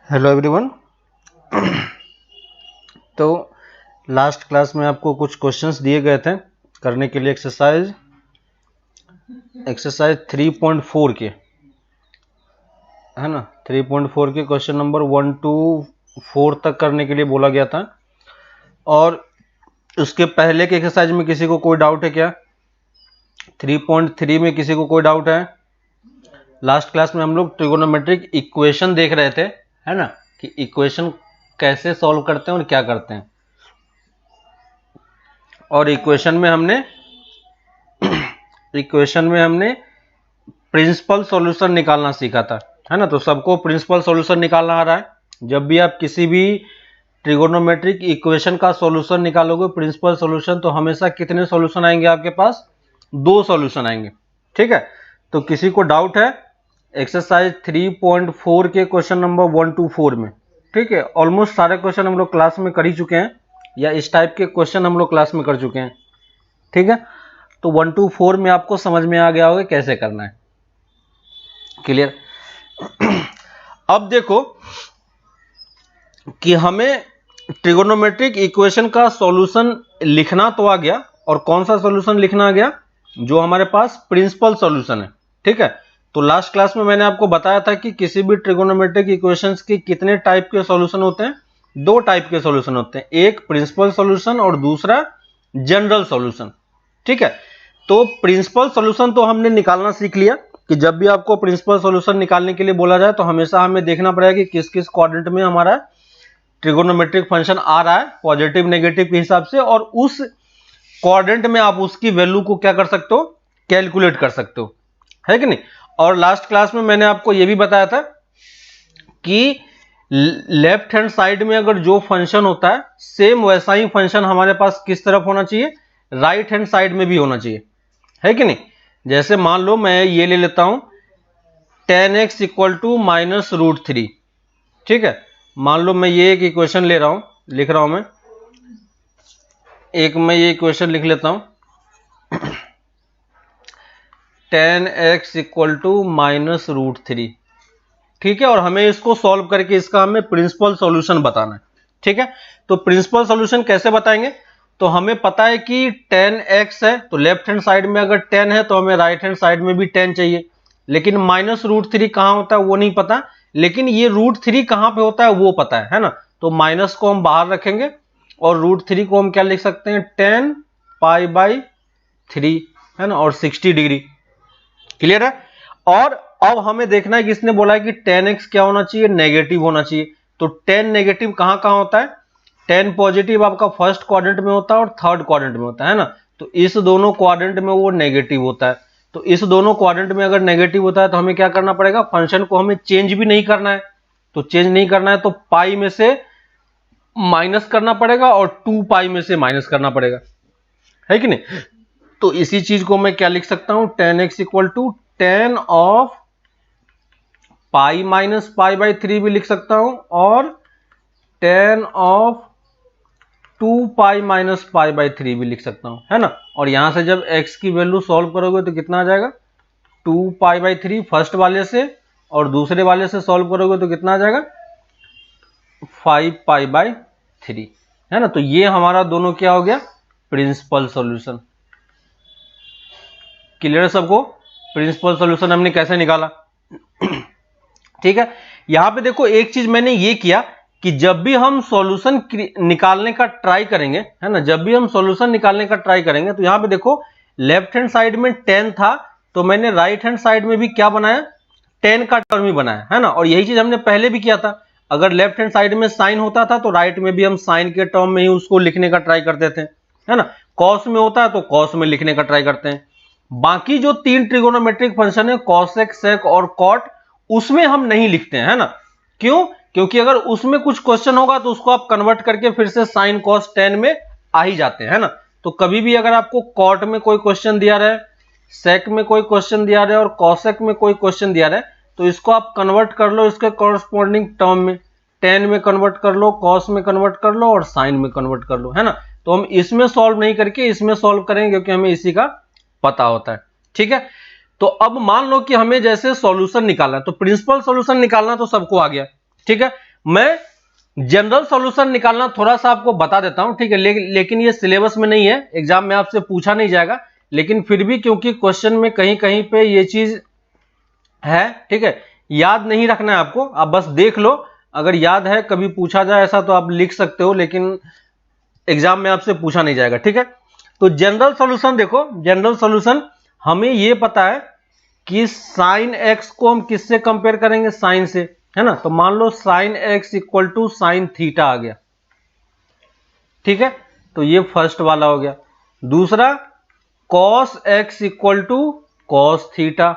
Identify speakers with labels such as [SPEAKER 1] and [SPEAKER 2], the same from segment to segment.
[SPEAKER 1] Hello everyone. तो last class में आपको कुछ क्वेश्चंस दिए गए थे करने के लिए एक्सरसाइज 3.4 के, है ना। 3.4 के क्वेश्चन नंबर 1 to 4 तक करने के लिए बोला गया था। और उसके पहले के एक्सरसाइज में किसी को कोई डाउट है क्या? 3.3 में किसी को कोई डाउट है? लास्ट क्लास में हम लोग ट्रिगोनोमेट्रिक इक्वेशन देख रहे थे, है ना, कि इक्वेशन कैसे सॉल्व करते हैं और क्या करते हैं। और इक्वेशन में हमने प्रिंसिपल सॉल्यूशन निकालना सीखा था, है ना। तो सबको प्रिंसिपल सॉल्यूशन निकालना आ रहा है। जब भी आप किसी भी ट्रिगोनोमेट्रिक इक्वेशन का सॉल्यूशन निकालोगे, प्रिंसिपल सॉल्यूशन, तो हमेशा कितने सॉल्यूशन आएंगे आपके पास? 2 सॉल्यूशन आएंगे, ठीक है। तो किसी को डाउट है एक्सरसाइज 3.4 के क्वेश्चन नंबर 1 to 4 में? ठीक है, ऑलमोस्ट सारे क्वेश्चन हम लोग क्लास में कर ही चुके हैं, या इस टाइप के क्वेश्चन हम लोग क्लास में कर चुके हैं, ठीक है। तो 1 to 4 में आपको समझ में आ गया होगा कैसे करना है, क्लियर। अब देखो कि हमें ट्रिगोनोमेट्रिक इक्वेशन का सॉल्यूशन लिखना तो आ गया, और कौन सा सॉल्यूशन लिखना आ गया? जो हमारे पास प्रिंसिपल सॉल्यूशन है, ठीक है। तो लास्ट क्लास में मैंने आपको बताया था कि किसी भी ट्रिगोनोमेट्रिक इक्वेशंस के कितने टाइप के सॉल्यूशन होते हैं? 2 टाइप के सॉल्यूशन होते हैं, एक प्रिंसिपल सॉल्यूशन और दूसरा जनरल सॉल्यूशन, ठीक है। तो प्रिंसिपल सॉल्यूशन तो हमने निकालना सीख लिया कि जब भी आपको प्रिंसिपल सॉल्यूशन निकालने के लिए बोला जाए तो हमेशा हमें देखना पड़ेगा कि किस किस क्वाड्रेंट में हमारा ट्रिगोनोमेट्रिक फंक्शन आ रहा है, पॉजिटिव नेगेटिव के हिसाब से, और उस क्वाड्रेंट में आप उसकी वैल्यू को क्या कर सकते हो? कैलकुलेट कर सकते हो, है कि नहीं। और लास्ट क्लास में मैंने आपको यह भी बताया था कि लेफ्ट हैंड साइड में अगर जो फंक्शन होता है, सेम वैसा ही फंक्शन हमारे पास किस तरफ होना चाहिए? राइट हैंड साइड में भी होना चाहिए, है कि नहीं। जैसे मान लो मैं ये ले लेता हूं tan x - √3, ठीक है। मान लो मैं ये एक इक्वेशन लिख रहा हूं मैं ये इक्वेशन लिख लेता हूं tan x -√3, ठीक है। और हमें इसको सॉल्व करके इसका हमें प्रिंसिपल सॉल्यूशन बताना है, ठीक है। तो प्रिंसिपल सॉल्यूशन कैसे बताएंगे? तो हमें पता है कि tan x है, तो लेफ्ट हैंड साइड में अगर tan है तो हमें राइट हैंड साइड में भी tan चाहिए, लेकिन -√3 कहां होता है वो नहीं पता, लेकिन ये √3 कहां पे होता है वो पता है ना। तो माइनस को हम बाहर रखेंगे और √3 को हम क्या लिख सकते हैं? tan π/3, है ना, और 60 डिग्री, क्लियर है। और अब हमें देखना है कि इसने बोला है कि tan x क्या होना चाहिए? नेगेटिव होना चाहिए। तो tan नेगेटिव कहां कहां होता है? tan पॉजिटिव आपका फर्स्ट क्वाड्रेंट में होता है और थर्ड क्वाड्रेंट में होता है ना। तो इस दोनों क्वाड्रेंट में वो नेगेटिव होता है। तो इस दोनों क्वाड्रेंट में अगर नेगेटिव होता है तो हमें क्या करना पड़ेगा? फंक्शन को हमें चेंज भी नहीं करना है। तो चेंज नहीं करना है तो पाई में से माइनस करना पड़ेगा और 2π में से माइनस करना पड़ेगा, है कि नहीं। तो इसी चीज को मैं क्या लिख सकता हूं? tan x tan of π - π/3 भी लिख सकता हूं, और tan of 2π - π/3 भी लिख सकता हूं, है ना। और यहां से जब x की वैल्यू सॉल्व करोगे तो कितना आ जाएगा? 2π/3 फर्स्ट वाले से, और दूसरे वाले से सॉल्व करोगे तो कितना आ जाएगा? 5π/3, है ना। तो ये हमारा दोनों क्या हो गया? Principal solution. क्लियर है सबको? प्रिंसिपल सॉल्यूशन हमने कैसे निकाला, ठीक है। यहां पे देखो एक चीज मैंने ये किया कि जब भी हम सॉल्यूशन निकालने का ट्राई करेंगे, है ना, जब भी हम सॉल्यूशन निकालने का ट्राई करेंगे तो यहां पे देखो लेफ्ट हैंड साइड में tan था, तो मैंने राइट हैंड साइड में भी क्या बनाया? tan का टर्म ही बनाया, है ना। और यही चीज हमने पहले भी किया था। अगर लेफ्ट हैंड साइड में साइन होता था तो राइट में भी हम साइन के टर्म में ही उसको लिखने का ट्राई करते थे, है ना। कॉस में होता है तो कॉस में लिखने का ट्राई करते हैं। बाकी जो 3 ट्रिगोनोमेट्रिक फंक्शन है, cosec, sec और cot, उसमें हम नहीं लिखते हैं, है ना। क्यों? क्योंकि अगर उसमें कुछ क्वेश्चन होगा तो उसको आप कन्वर्ट करके फिर से sin cos tan में आ ही जाते हैं, है ना। तो कभी भी अगर आपको cot में कोई क्वेश्चन दिया रहे, sec में कोई क्वेश्चन दिया रहे और cosec में कोई क्वेश्चन दिया रहे, तो इसको आप कन्वर्ट कर लो इसके कॉरस्पॉन्डिंग टर्म में, tan में कन्वर्ट कर लो, cos में कन्वर्ट कर लो और sin में कन्वर्ट कर लो, है ना। तो हम इसमें सॉल्व नहीं करके इसमें सॉल्व करेंगे क्योंकि हमें इसी का पता होता है, ठीक है। तो अब मान लो कि हमें जैसे सॉल्यूशन निकालना है, तो प्रिंसिपल सॉल्यूशन निकालना तो सबको आ गया, ठीक है। मैं जनरल सॉल्यूशन निकालना थोड़ा सा आपको बता देता हूं, ठीक है। लेकिन ये सिलेबस में नहीं है, एग्जाम में आपसे पूछा नहीं जाएगा, लेकिन फिर भी क्योंकि क्वेश्चन में कहीं कहीं पे ये चीज है, ठीक है, याद नहीं रखना है आपको, आप बस देख लो, अगर याद है कभी पूछा जाए ऐसा तो आप लिख सकते हो, लेकिन एग्जाम में आपसे पूछा नहीं जाएगा, ठीक है। तो जनरल सॉल्यूशन देखो, जनरल सॉल्यूशन हमें ये पता है कि साइन एक्स को हम किससे कंपेयर करेंगे, साइन से, है ना। तो मान लो sine x equal to sine theta आ गया, ठीक है। तो ये फर्स्ट वाला हो गया। दूसरा cos x equal to cos theta,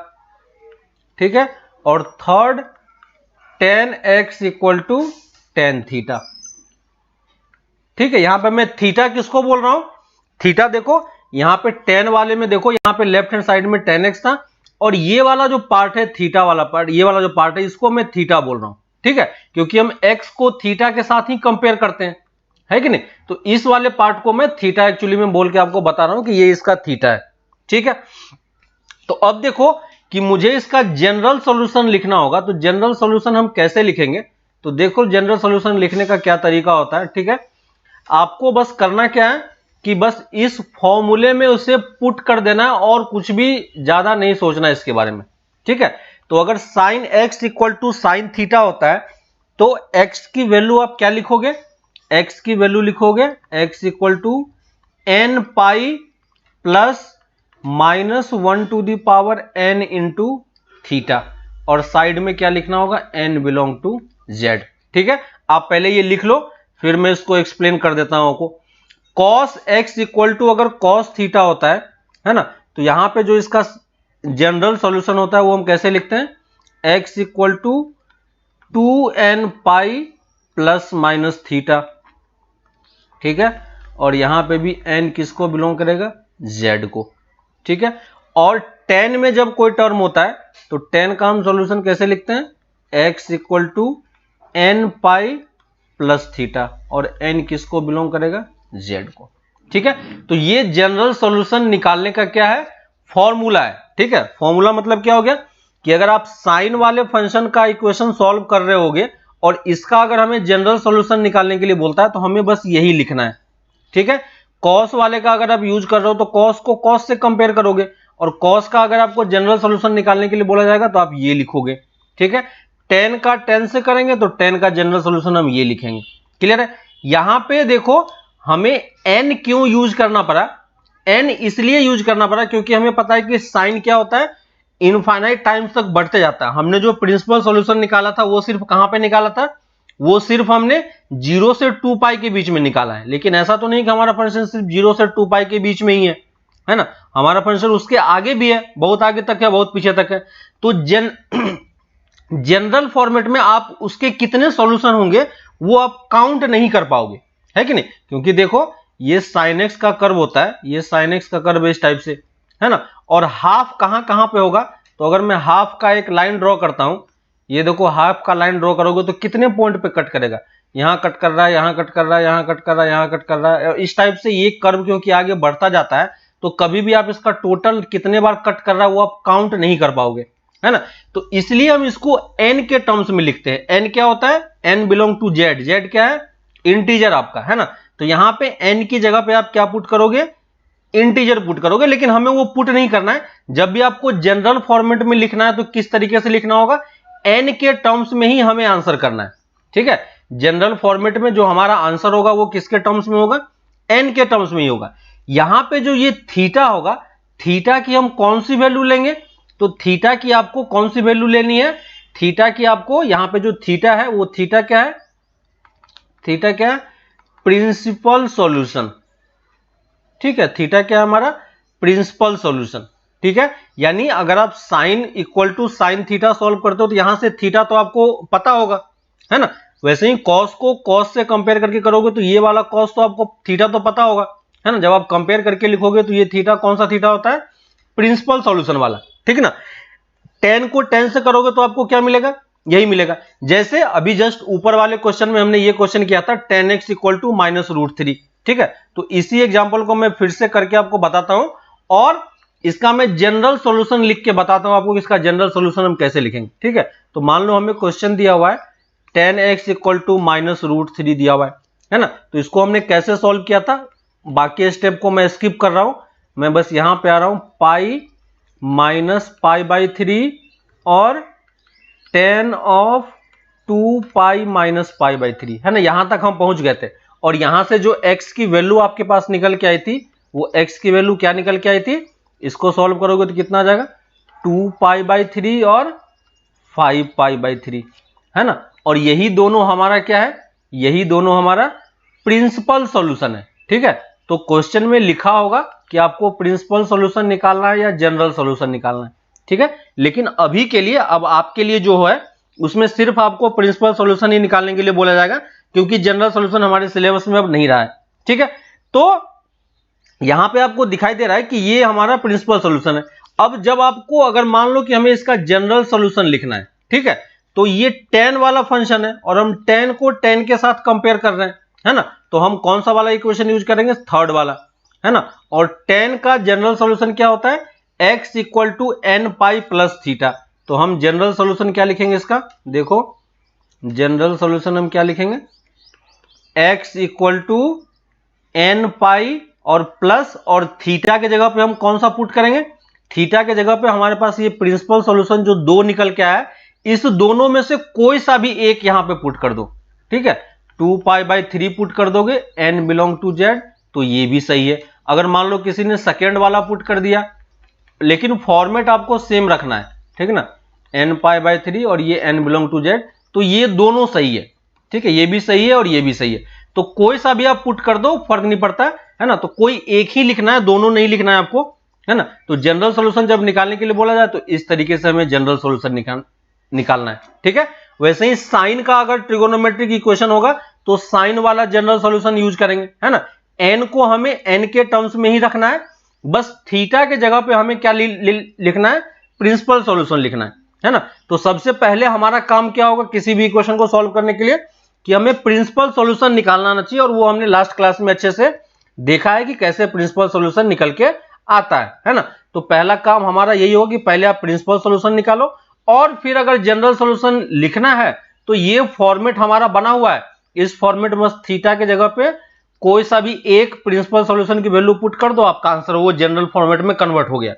[SPEAKER 1] ठीक है। और third tan x equal to tan theta, ठीक है। यहां पे मैं थीटा किसको बोल रहा हूं, थीटा देखो यहां पे टेन वाले में देखो, यहां पे लेफ्ट हैंड साइड में टेन एक्स था, और ये वाला जो पार्ट है थीटा वाला पार्ट, ये वाला जो पार्ट है इसको मैं थीटा बोल रहा हूं, ठीक है, क्योंकि हम एक्स को थीटा के साथ ही कंपेयर करते हैं, है कि नहीं। तो इस वाले पार्ट को मैं थीटा एक्चुअली में बोल के आपको बता रहा हूं कि ये इसका थीटा है, ठीक है। तो अब देखो कि मुझे इसका जनरल सॉल्यूशन लिखना होगा, तो जनरल सॉल्यूशन हम कैसे लिखेंगे, तो देखो जनरल सॉल्यूशन लिखने का क्या तरीका होता है, ठीक है। आपको बस करना क्या है कि बस इस फॉर्मूले में उसे पुट कर देना है, और कुछ भी ज्यादा नहीं सोचना है इसके बारे में, ठीक है। तो अगर sine x equal to sine theta होता है, तो एक्स की वैल्यू आप क्या लिखोगे, एक्स की वैल्यू लिखोगे x equal to n pi plus -1 to the power n into theta, और साइड में क्या लिखना होगा, एन बिलोंग टू जेड, ठीक है। आप पहले ये लिख लो, फिर मैं इसको एक्सप्लेन कर देता हूं आपको। कॉस एक्स इक्वल टू अगर कॉस थीटा होता है ना, तो यहां पे जो इसका जनरल सॉल्यूशन होता है वो हम कैसे लिखते हैं, x equal to 2n pi plus minus theta, ठीक है। और यहां पे भी n किसको बिलोंग करेगा, z को, ठीक है। और 10 में जब कोई टर्म होता है तो 10 का हम सॉल्यूशन कैसे लिखते हैं, x equal to n pi plus theta, और n किसको बिलोंग करेगा, z को, ठीक है। तो ये जनरल सॉल्यूशन निकालने का क्या है, फॉर्मूला है, ठीक है। फॉर्मूला मतलब क्या हो गया कि अगर आप साइन वाले फंक्शन का इक्वेशन सॉल्व कर रहे होगे और इसका अगर हमें जनरल सॉल्यूशन निकालने के लिए बोलता है तो हमें बस यही लिखना है, ठीक है। कॉस वाले का अगर आप यूज कर रहे हो तो कॉस को कॉस से कंपेयर करोगे, और कॉस का अगर आपको जनरल सॉल्यूशन निकालने के लिए बोला जाएगा तो आप ये लिखोगे, ठीक है। 10 का 10 से करेंगे तो 10 का जनरल सॉल्यूशन हम ये लिखेंगे, क्लियर है। यहां पे देखो हमें n क्यों यूज करना पड़ा, n इसलिए यूज करना पड़ा क्योंकि हमें पता है कि साइन क्या होता है, इनफाइनाइट टाइम्स तक बढ़ते जाता है। हमने जो प्रिंसिपल सॉल्यूशन निकाला था वो सिर्फ कहां पे निकाला था, वो सिर्फ हमने 0 से 2 पाई के बीच में निकाला है, लेकिन ऐसा तो नहीं कि हमारा फंक्शन सिर्फ 0 से 2 पाई के बीच में ही है ना, हमारा फंक्शन उसके आगे भी है, बहुत आगे तक है, बहुत पीछे तक है। तो जनरल फॉर्मेट में आप उसके कितने सॉल्यूशन होंगे वो आप काउंट नहीं कर पाओगे, है कि नहीं, क्योंकि देखो ये साइन एक्स का कर्व होता है, ये साइन एक्स का कर्व इस टाइप से है ना, और हाफ कहां कहां पे होगा, तो अगर मैं हाफ का एक लाइन ड्रॉ करता हूं, ये देखो हाफ का लाइन ड्रॉ करोगे तो कितने पॉइंट पे कट करेगा, यहां कट कर रहा है, यहां कट कर रहा है, यहां कट कर रहा है, यहां कट कर रहा है, इस टाइप से ये कर्व क्योंकि आगे बढ़ता जाता है तो कभी भी आप इसका टोटल कितने बार कट कर रहा है वो आप काउंट नहीं कर पाओगे, है ना। तो इसलिए हम इसको n के टर्म्स में लिखते हैं। n क्या होता है, n belong to z, z क्या है, इंटीजर आपका, है ना। तो यहां पे n की जगह पे आप क्या पुट करोगे, इंटीजर पुट करोगे, लेकिन हमें वो पुट नहीं करना है। जब भी आपको जनरल फॉर्मेट में लिखना है तो किस तरीके से लिखना होगा, n के टर्म्स में ही हमें आंसर करना है, ठीक है। जनरल फॉर्मेट में जो हमारा आंसर होगा वो किसके टर्म्स में होगा, n के टर्म्स में ही होगा। यहां पे जो ये थीटा होगा, थीटा की हम कौन सी वैल्यू लेंगे, तो थीटा की आपको कौन सी वैल्यू लेनी है, थीटा की आपको यहां पे जो थीटा है वो थीटा क्या है, थीटा क्या है, प्रिंसिपल सॉल्यूशन, ठीक है। थीटा क्या है हमारा, प्रिंसिपल सॉल्यूशन, ठीक है। यानी अगर आप sine equal to sine theta solve करते हो तो यहां से थीटा तो आपको पता होगा, है ना। वैसे ही कॉस को कॉस से कंपेयर करके करोगे तो ये वाला कॉस तो आपको थीटा तो पता होगा, है ना। जब आप कंपेयर करके लिखोगे तो ये थीटा कौन सा थीटा होता है, प्रिंसिपल सॉल्यूशन वाला, ठीक है ना। 10 को 10 से करोगे तो आपको क्या मिलेगा, यही मिलेगा। जैसे अभी जस्ट ऊपर वाले क्वेश्चन में हमने ये क्वेश्चन किया था 10x इक्वल टू -√3, ठीक है। तो इसी एग्जांपल को मैं फिर से करके आपको बताता हूं, और इसका मैं जनरल सॉल्यूशन लिख के बताता हूं आपको कि इसका जनरल सॉल्यूशन हम कैसे लिखेंगे। ठीक है, तो मान लो हमें क्वेश्चन दिया हुआ है 10x इक्वल टू -√3 दिया हुआ है ना। तो इसको हमने कैसे सॉल्व किया था, बाकी स्टेप को मैं स्किप कर रहा हूं, मैं बस यहां पे आ रहा हूं, पाई माइनस पाई बाई 3 और 10 of 2 pi minus pi by 3 है ना। यहां तक हम पहुंच गए थे और यहां से जो x की वैल्यू आपके पास निकल के आई थी वो x की वैल्यू क्या निकल के आई थी, इसको सॉल्व करोगे तो कितना आ जाएगा 2 पाई बाई 3 और 5 पाई बाई 3 है ना। और यही दोनों हमारा क्या है, यही दोनों हमारा प्रिंसिपल सॉल्यूशन है। ठीक है, तो क्वेश्चन में लिखा होगा कि आपको प्रिंसिपल सॉल्यूशन निकालना है या जनरल सॉल्यूशन निकालना है। ठीक है, लेकिन अभी के लिए, अब आपके लिए जो है उसमें सिर्फ आपको प्रिंसिपल सॉल्यूशन ही निकालने के लिए बोला जाएगा, क्योंकि जनरल सॉल्यूशन हमारे सिलेबस में अब नहीं रहा है। ठीक है, तो यहां पे आपको दिखाई दे रहा है कि ये हमारा प्रिंसिपल सॉल्यूशन है। अब जब आपको अगर मान लो कि हमें इसका जनरल सॉल्यूशन लिखना है, ठीक है, तो ये tan वाला फंक्शन है और हम tan को tan के साथ कंपेयर कर रहे हैं, है ना। तो हम कौन सा वाला इक्वेशन यूज करेंगे, थर्ड वाला, है ना। और tan का जनरल सॉल्यूशन क्या होता है, x equal to n pi plus theta. तो हम जनरल सॉल्यूशन क्या लिखेंगे इसका, देखो जनरल सॉल्यूशन हम क्या लिखेंगे, x इक्वल टू n पाई और प्लस, और थीटा के जगह पे हम कौन सा पुट करेंगे, थीटा के जगह पे हमारे पास ये प्रिंसिपल सॉल्यूशन जो 2 निकल के आया, इस दोनों में से कोई सा भी एक यहां पे पुट कर दो। ठीक है, 2 पाई बाई 3 पुट कर दोगे, n बिलोंग टू z, तो ये भी सही है। अगर मान लो किसी ने सेकेंड वाला पुट कर दिया, लेकिन फॉर्मेट आपको सेम रखना है, ठीक है ना, n पाई बाई 3 और ये n बिलोंग टू z, तो ये दोनों सही है। ठीक है, ये भी सही है और ये भी सही है, तो कोई सा भी आप पुट कर दो, फर्क नहीं पड़ता है ना। तो कोई एक ही लिखना है, दोनों नहीं लिखना है आपको, है ना। तो जनरल सॉल्यूशन जब निकालने के लिए बोला जाए तो इस तरीके से हमें जनरल सॉल्यूशन निकालना है। ठीक है, वैसे ही साइन का अगर ट्रिगोनोमेट्रिक इक्वेशन होगा तो साइन वाला जनरल सॉल्यूशन यूज करेंगे, है ना। n को हमें n के टर्म्स में ही रखना है, बस थीटा के जगह पे हमें क्या लिखना है, प्रिंसिपल सॉल्यूशन लिखना है ना। तो सबसे पहले हमारा काम क्या होगा किसी भी इक्वेशन को सॉल्व करने के लिए, कि हमें प्रिंसिपल सॉल्यूशन निकालना आना चाहिए, और वो हमने लास्ट क्लास में अच्छे से देखा है कि कैसे प्रिंसिपल सॉल्यूशन निकल के आता है ना। तो पहला काम हमारा यही होगा कि पहले आप प्रिंसिपल सॉल्यूशन निकालो, और फिर अगर जनरल सॉल्यूशन लिखना है तो ये फॉर्मेट हमारा बना हुआ है, इस फॉर्मेट में थीटा के जगह पे कोई सा भी एक प्रिंसिपल सॉल्यूशन की वैल्यू पुट कर दो, आपका आंसर वो जनरल फॉर्मेट में कन्वर्ट हो गया,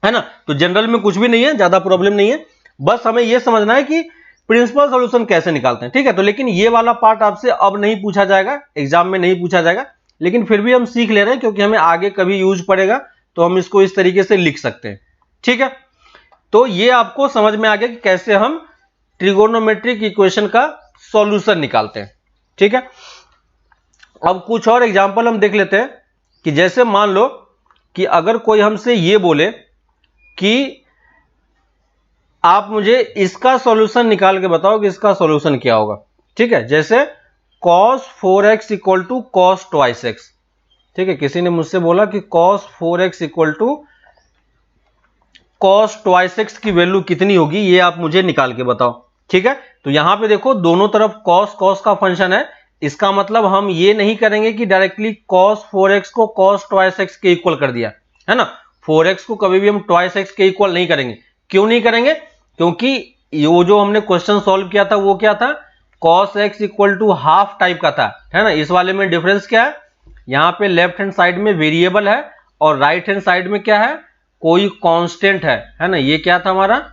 [SPEAKER 1] है ना। तो जनरल में कुछ भी नहीं है, ज्यादा प्रॉब्लम नहीं है, बस हमें यह समझना है कि प्रिंसिपल सॉल्यूशन कैसे निकालते हैं। ठीक है, तो लेकिन ये वाला पार्ट आपसे अब नहीं पूछा जाएगा, एग्जाम में नहीं पूछा जाएगा, लेकिन फिर भी हम सीख ले रहे हैं क्योंकि हमें आगे कभी यूज पड़ेगा, तो हम इसको इस तरीके से लिख सकते हैं। ठीक है, तो ये आपको समझ में आ गया कि कैसे हम ट्रिगोनोमेट्रिक इक्वेशन का सॉल्यूशन निकालते हैं। ठीक है, अब कुछ और एग्जांपल हम देख लेते हैं, कि जैसे मान लो कि अगर कोई हमसे ये बोले कि आप मुझे इसका सॉल्यूशन निकाल के बताओ कि इसका सॉल्यूशन क्या होगा। ठीक है, जैसे cos 4x equal to cos 2x। ठीक है, किसी ने मुझसे बोला कि cos 4x equal to cos 2x की वैल्यू कितनी होगी, ये आप मुझे निकाल के बताओ। ठीक है, तो यहां पे देखो दोनों तरफ cos का फंक्शन है, इसका मतलब हम ये नहीं करेंगे कि डायरेक्टली cos 4x को cos 2x के इक्वल कर दिया, है ना। 4x को कभी भी हम 2x के इक्वल नहीं करेंगे। क्यों नहीं करेंगे, क्योंकि वो जो हमने क्वेश्चन सॉल्व किया था वो क्या था, cos x equal to half type का था, है ना। इस वाले में डिफरेंस क्या है, यहां पे लेफ्ट हैंड साइड में वेरिएबल है और राइट हैंड साइड में क्या है, कोई कांस्टेंट है ना। ये क्या था, हमारा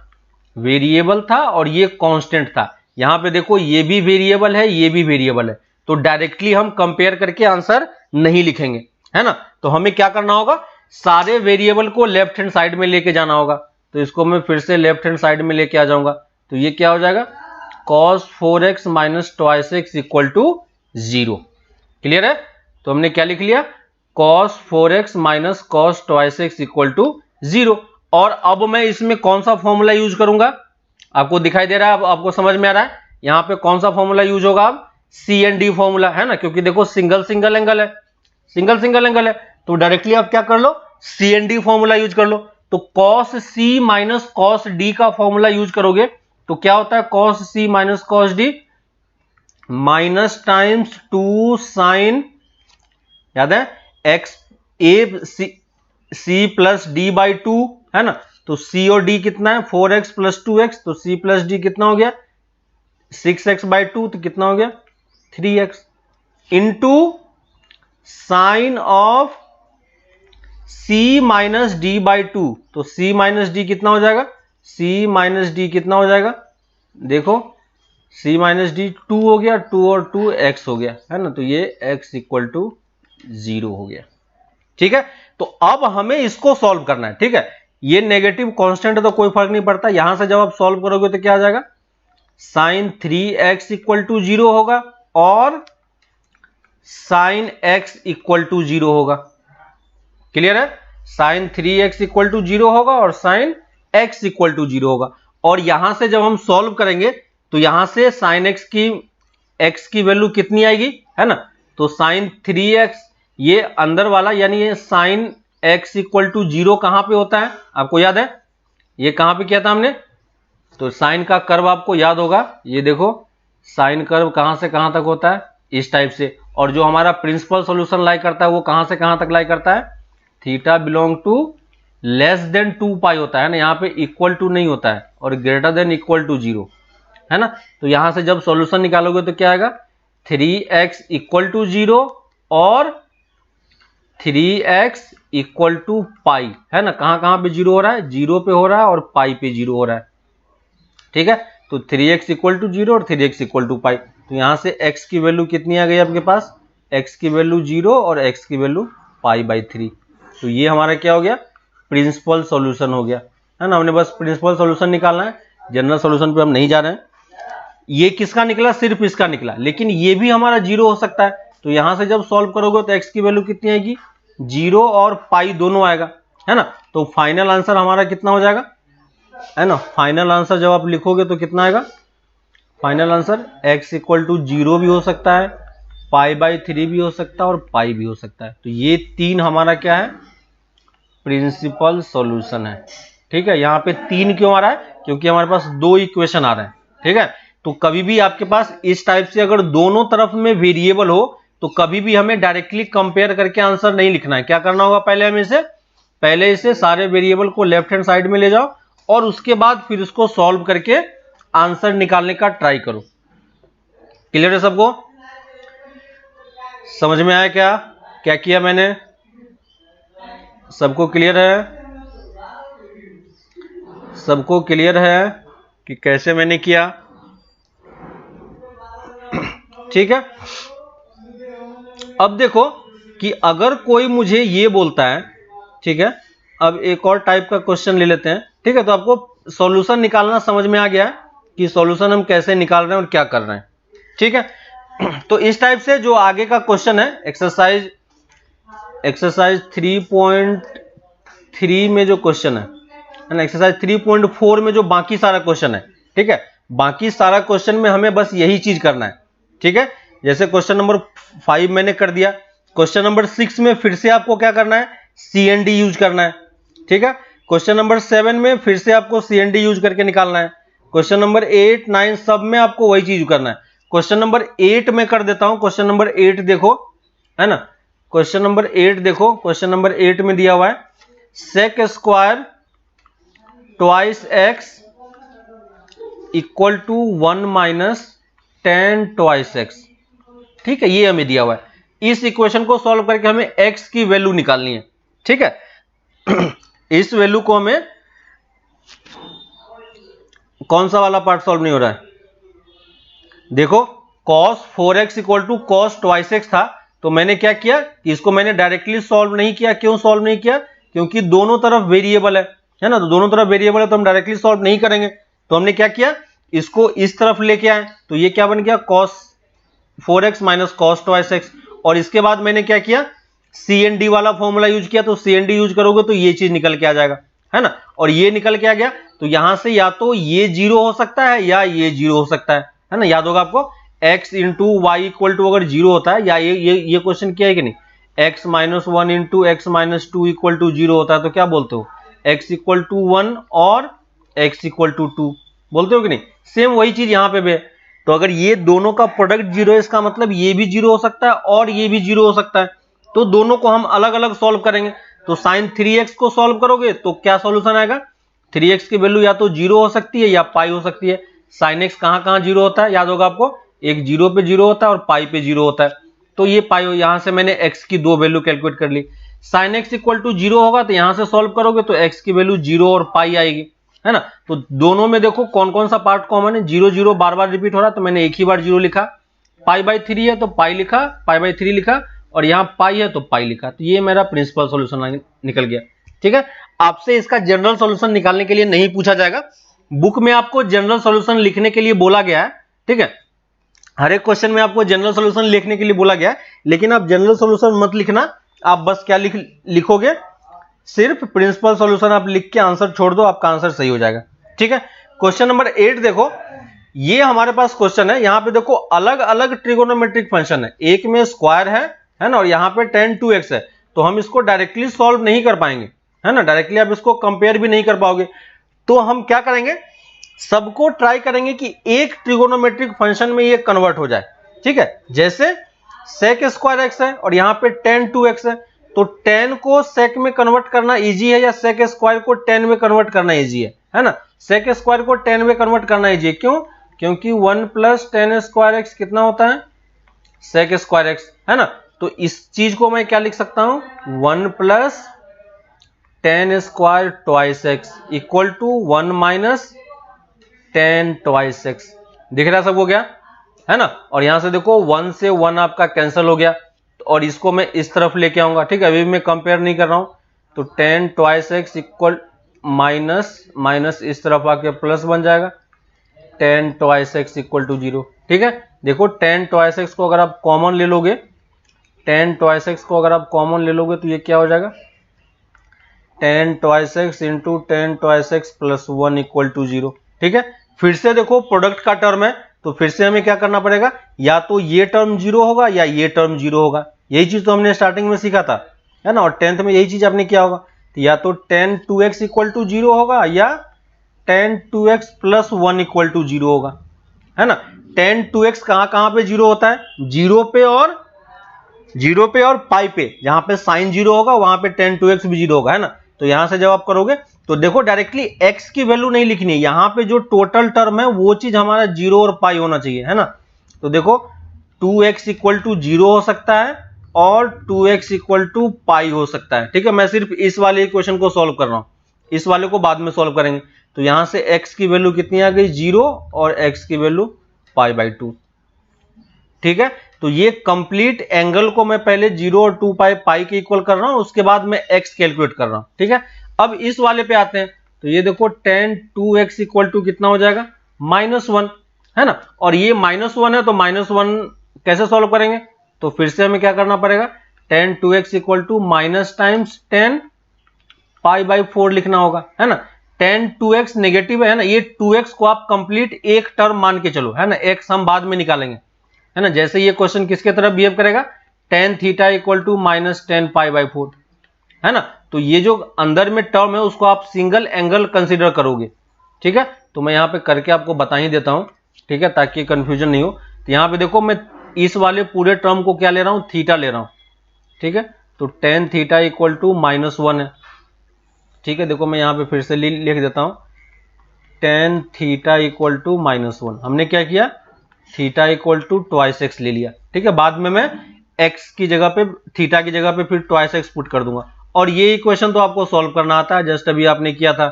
[SPEAKER 1] वेरिएबल था और ये कांस्टेंट था। यहां पे देखो ये भी वेरिएबल है, ये भी वेरिएबल है, तो डायरेक्टली हम कंपेयर करके आंसर नहीं लिखेंगे, है ना। तो हमें क्या करना होगा, सारे वेरिएबल को लेफ्ट हैंड साइड में लेके जाना होगा। तो इसको मैं फिर से लेफ्ट हैंड साइड में लेके आ जाऊंगा, तो ये क्या हो जाएगा, cos 4x minus 2x equal to 0। Clear है, तो हमने क्या लिख लिया, cos 4x minus cos 2x equal to 0। और अब मैं इसमें कौन सा फॉर्मूला यूज करूंगा, आपको दिखाई दे रहा है, अब आपको समझ में आ रहा है यहां पे कौन सा फॉर्मूला यूज होगा, अब CND फॉर्मूला, है ना। क्योंकि देखो सिंगल सिंगल एंगल है, सिंगल सिंगल एंगल है, तो डायरेक्टली आप क्या कर लो, CND फॉर्मूला यूज कर लो। तो cos C minus cos D का फॉर्मूला यूज करोगे तो क्या होता है, cos C minus cos D minus times 2 sine, याद है, x a c प्लस डी बाई 2 है ना, तो c और d कितना है 4x प्लस 2x, तो c प्लस डी कितना हो गया 6x बाई 2, तो कितना हो गया 3x into sine of c minus D by 2, तो c माइनस डी कितना हो जाएगा, c माइनस डी कितना हो जाएगा, देखो c माइनस डी 2 हो गया, 2 और 2 x हो गया है ना, तो ये x इक्वल टू 0 हो गया। ठीक है, तो अब हमें इसको सॉल्व करना है। ठीक है, ये नेगेटिव कांस्टेंट है तो कोई फर्क नहीं पड़ता, यहां से जब आप सॉल्व करोगे तो क्या आ जाएगा, साइन 3x इक्वल टू 0 होगा और साइन x इक्वल टू 0 होगा। क्लियर है, साइन 3x इक्वल टू 0 होगा और साइन x इक्वल टू 0 होगा। और यहां से जब हम सॉल्व करेंगे तो यहां से साइन x की वैल्यू कितनी आएगी, है ना, तो साइन 3x ये अंदर वाला यानी ये साइन x इक्वल टू 0 कहां पे होता है, आपको याद है, ये कहां पे किया था हमने, तो साइन का कर्व आपको याद होगा, ये देखो साइन कर्व कहां से कहां तक होता है, इस टाइप से। और जो हमारा प्रिंसिपल सॉल्यूशन लाई करता है वो कहां से कहां तक लाई करता है, theta belong to less than 2 pi होता है ना, यहाँ पे इक्वल टू नहीं होता है, और ग्रेटर देन इक्वल टू 0 है ना। तो यहां से जब सॉल्यूशन निकालोगे तो क्या आएगा, 3x इक्वल टू 0 और 3x इक्वल टू पाई, है ना, कहां कहां पे 0 हो रहा है, 0 पे हो रहा है और पाई पे 0 हो रहा है। ठीक है, तो 3x इक्वल टू 0 और 3x इक्वल टू पाई, तो यहां से x की वैल्यू कितनी आ गई आपके पास, x की वैल्यू 0 और x की वैल्यू पाई बाई 3। तो ये हमारा क्या हो गया, प्रिंसिपल सॉल्यूशन हो गया, है ना। हमने बस प्रिंसिपल सॉल्यूशन निकालना है, जनरल सॉल्यूशन पे हम नहीं जा रहे हैं। ये किसका निकला, सिर्फ इसका निकला, लेकिन ये भी हमारा 0 हो सकता है। तो यहां से जब सॉल्व करोगे तो x की वैल्यू कितनी आएगी, 0 और पाई दोनों आएगा, है ना। तो फाइनल आंसर हमारा कितना हो जाएगा, है ना, फाइनल आंसर जब आप लिखोगे तो कितना आएगा, final answer x equal to 0 भी हो सकता है, पाई बाई 3 भी हो सकता है और पाई भी हो सकता है। तो ये 3 हमारा क्या है, प्रिंसिपल सॉल्यूशन है। ठीक है, यहाँ पे 3 क्यों आ रहा है, क्योंकि हमारे पास 2 इक्वेशन आ रहे हैं। ठीक है, तो कभी भी आपके पास इस टाइप से अगर दोनों तरफ में वेरिएबल हो तो कभी भी हमें डायरेक्टली कंपेयर करके आंसर नहीं लिखना है। क्या करना होगा, पहले इसे सारे वेरिएबल को लेफ्ट हैंड साइड में ले जाओ और उसके बाद फिर उसको सॉल्व करके आंसर निकालने का ट्राई करो। क्लियर है सबको, समझ में आया क्या क्या किया मैंने, सबको क्लियर है, सबको क्लियर है कि कैसे मैंने किया। ठीक है, अब देखो कि अगर कोई मुझे ये बोलता है, ठीक है, अब एक और टाइप का क्वेश्चन ले लेते हैं। ठीक है, तो आपको सॉल्यूशन निकालना समझ में आ गया है कि सॉल्यूशन हम कैसे निकाल रहे हैं और क्या कर रहे हैं। ठीक है, तो इस टाइप से जो आगे का क्वेश्चन है एक्सरसाइज 3.3 में जो क्वेश्चन है ना, एक्सरसाइज 3.4 में जो बाकी सारा क्वेश्चन है। ठीक है, बाकी सारा क्वेश्चन में हमें बस यही चीज करना है। ठीक है, जैसे क्वेश्चन नंबर 5 मैंने कर दिया, क्वेश्चन नंबर 6 में फिर से आपको क्या करना है, CND यूज करना है। ठीक है, क्वेश्चन नंबर 7 में फिर से आपको CND यूज करके निकालना है। क्वेश्चन नंबर 8, 9 सब में आपको वही चीज करना है। क्वेश्चन नंबर 8 में कर देता हूं, क्वेश्चन नंबर 8 देखो, है ना, क्वेश्चन नंबर 8 देखो, क्वेश्चन नंबर 8 में दिया हुआ है sec square twice x equal to 1 minus 10 twice x। ठीक है, ये हमें दिया हुआ है, इस इक्वेशन को सॉल्व करके हमें x की वैल्यू निकालनी है। ठीक है, इस वैल्यू को हमें, कौन सा वाला पार्ट सॉल्व नहीं हो रहा है, देखो cos 4x equal to cos twice x था, तो मैंने क्या किया कि इसको मैंने डायरेक्टली सॉल्व नहीं किया। क्यों सॉल्व नहीं किया, क्योंकि दोनों तरफ वेरिएबल है ना, तो दोनों तरफ वेरिएबल है तो हम डायरेक्टली सॉल्व नहीं करेंगे। तो हमने क्या किया, इसको इस तरफ लेके आए, तो ये क्या बन गया cos 4x minus cos twice x। और इसके बाद मैंने क्या किया, CND वाला फॉर्मूला यूज किया, तो CND यूज करोगे तो ये चीज निकल के आ जाएगा, है ना, और ये निकल के आ गया। तो यहां से या तो ये 0 हो सकता है या ये 0 हो सकता है ना, याद होगा आपको x into y equal to अगर 0 होता है, या ये क्वेश्चन किया है कि नहीं, x minus 1 into x minus 2 equal to 0 होता है, तो क्या बोलते हो, x इक्वल टू 1 और x इक्वल टू 2 बोलते हो कि नहीं। सेम वही चीज यहाँ पे भी है। तो अगर ये दोनों का प्रोडक्ट 0 है, इसका मतलब ये भी 0 हो सकता है और ये भी 0 हो सकता है। तो दोनों को हम अलग अलग सॉल्व करेंगे। तो साइन 3x को सॉल्व करोगे तो क्या सॉल्यूशन आएगा, 3x की वैल्यू या तो 0 हो सकती है या पाई हो सकती है। साइन x कहां 0 होता है, याद होगा आपको, एक 0 पे 0 होता है और पाई पे 0 होता है। तो ये पाई, यहां से मैंने x की दो वैल्यू कैलकुलेट कर ली। साइन x इक्वल टू 0 होगा तो यहां से सॉल्व करोगे तो x की वैल्यू 0 और पाई आएगी, है ना। तो दोनों में देखो कौन कौन सा पार्ट कॉमन है, 0 0 बार बार रिपीट हो रहा है, तो मैंने एक ही बार 0 लिखा। पाई बाई 3 है तो पाई लिखा, पाई बाई 3 लिखा, और यहाँ पाई है तो पाई लिखा। तो ये मेरा प्रिंसिपल सॉल्यूशन निकल गया। ठीक है, आपसे इसका जनरल सॉल्यूशन निकालने के लिए नहीं पूछा जाएगा, बुक में आपको जनरल सॉल्यूशन लिखने के लिए बोला गया है। ठीक है, हर एक क्वेश्चन में आपको जनरल सॉल्यूशन लिखने के लिए बोला गया है, लेकिन आप जनरल सॉल्यूशन मत लिखना, आप बस क्या लिखोगे, सिर्फ प्रिंसिपल सॉल्यूशन आप लिख के आंसर छोड़ दो, आपका आंसर सही हो जाएगा। ठीक है, क्वेश्चन नंबर 8 देखो, ये हमारे पास क्वेश्चन है। यहां पे देखो अलग अलग ट्रिगोनोमेट्रिक फंक्शन है, एक में स्क्वायर है ना, और यहां पे tan 2x है। तो हम इसको डायरेक्टली सॉल्व नहीं कर पाएंगे, है ना, डायरेक्टली आप इसको कंपेयर भी नहीं कर पाओगे। तो हम क्या करेंगे, सबको ट्राई करेंगे कि एक ट्रिगोनोमेट्रिक फंक्शन में ये कन्वर्ट हो जाए। ठीक है, जैसे sec स्क्वायर x है और यहां पे tan 2x है, तो tan को sec में कन्वर्ट करना इजी है या sec स्क्वायर को tan में कन्वर्ट करना इजी है ना। sec स्क्वायर को tan में कन्वर्ट करना इजी है, क्यों, क्योंकि 1 प्लस tan स्क्वायर x कितना होता है, sec स्क्वायर x, है ना। तो इस चीज को मैं क्या लिख सकता हूं, 1 plus tan square twice x equal to 1 minus tan twice x। दिख रहा है सबको क्या, है ना। और यहां से देखो 1 से 1 आपका कैंसिल हो गया, और इसको मैं इस तरफ लेके आऊंगा। ठीक है, अभी मैं कंपेयर नहीं कर रहा हूं, तो tan twice x equal minus इस तरफ आके प्लस बन जाएगा, tan twice x equal to 0। ठीक है, देखो tan ट्वाइस x को अगर आप कॉमन ले लोगे, tan ट्वाइस x को अगर आप कॉमन ले लोगे तो ये क्या हो जाएगा, tan twice x into tan twice x plus 1 equal to 0। ठीक है, फिर से देखो प्रोडक्ट का टर्म है, तो फिर से हमें क्या करना पड़ेगा, या तो ये टर्म 0 होगा या ये टर्म 0 होगा। यही चीज तो हमने स्टार्टिंग में सीखा था, है ना, और 10th में यही चीज आपने किया होगा। तो या तो tan 2x इक्वल टू 0 होगा या tan 2x plus 1 equal to 0 होगा, है ना। tan 2x कहां पे 0 होता है, 0 पे और पाई पे, जहां पे साइन 0 होगा वहां पे tan 2x भी 0 होगा, है ना। तो यहां से जब आप करोगे तो देखो डायरेक्टली x की वैल्यू नहीं लिखनी है, यहां पे जो टोटल टर्म है वो चीज हमारा 0 और पाई होना चाहिए, है ना। तो देखो 2x इक्वल टू 0 हो सकता है और 2x इक्वल टू पाई हो सकता है। ठीक है, मैं सिर्फ इस वाले क्वेश्चन को सॉल्व कर रहा हूं, इस वाले को बाद में सॉल्व करेंगे। तो यहां से x की वैल्यू कितनी आ गई, 0, और x की वैल्यू पाई बाई 2। ठीक है, तो ये कंप्लीट एंगल को मैं पहले 0 और 2 पाई के इक्वल कर रहा हूं, उसके बाद मैं x कैलकुलेट कर रहा हूं। ठीक है, अब इस वाले पे आते हैं, तो ये देखो tan 2x इक्वल टू कितना हो जाएगा, -1, है ना। और ये -1 है तो -1 कैसे सॉल्व करेंगे, तो फिर से हमें क्या करना पड़ेगा, tan 2x equal to minus times tan pi by 4 लिखना होगा, है ना। tan 2x नेगेटिव है ना, ये 2x को आप कंप्लीट एक टर्म मान के चलो, है ना, x हम बाद में निकालेंगे, है ना। जैसे ये क्वेश्चन किसके तरफ बिहेव करेगा, tan theta equal to minus tan pi by 4, है ना। तो ये जो अंदर में टर्म है उसको आप सिंगल एंगल कंसीडर करोगे। ठीक है, तो मैं यहां पे करके आपको बता ही देता हूं, ठीक है, ताकि कंफ्यूजन नहीं हो। तो यहां पे देखो मैं इस वाले पूरे टर्म को क्या ले रहा हूं, थीटा ले रहा हूं। ठीक है, तो tan थीटा इक्वल टू -1 है। ठीक है, देखो मैं यहां पे फिर से लिख देता हूं, tan थीटा इक्वल टू -1। हमने क्या किया, theta equal to twice x ले लिया। ठीक है, बाद में मैं x की जगह पे, थीटा की जगह पे फिर ट्वाइस x पुट कर दूंगा। और ये इक्वेशन तो आपको सॉल्व करना आता है, जस्ट अभी आपने किया था,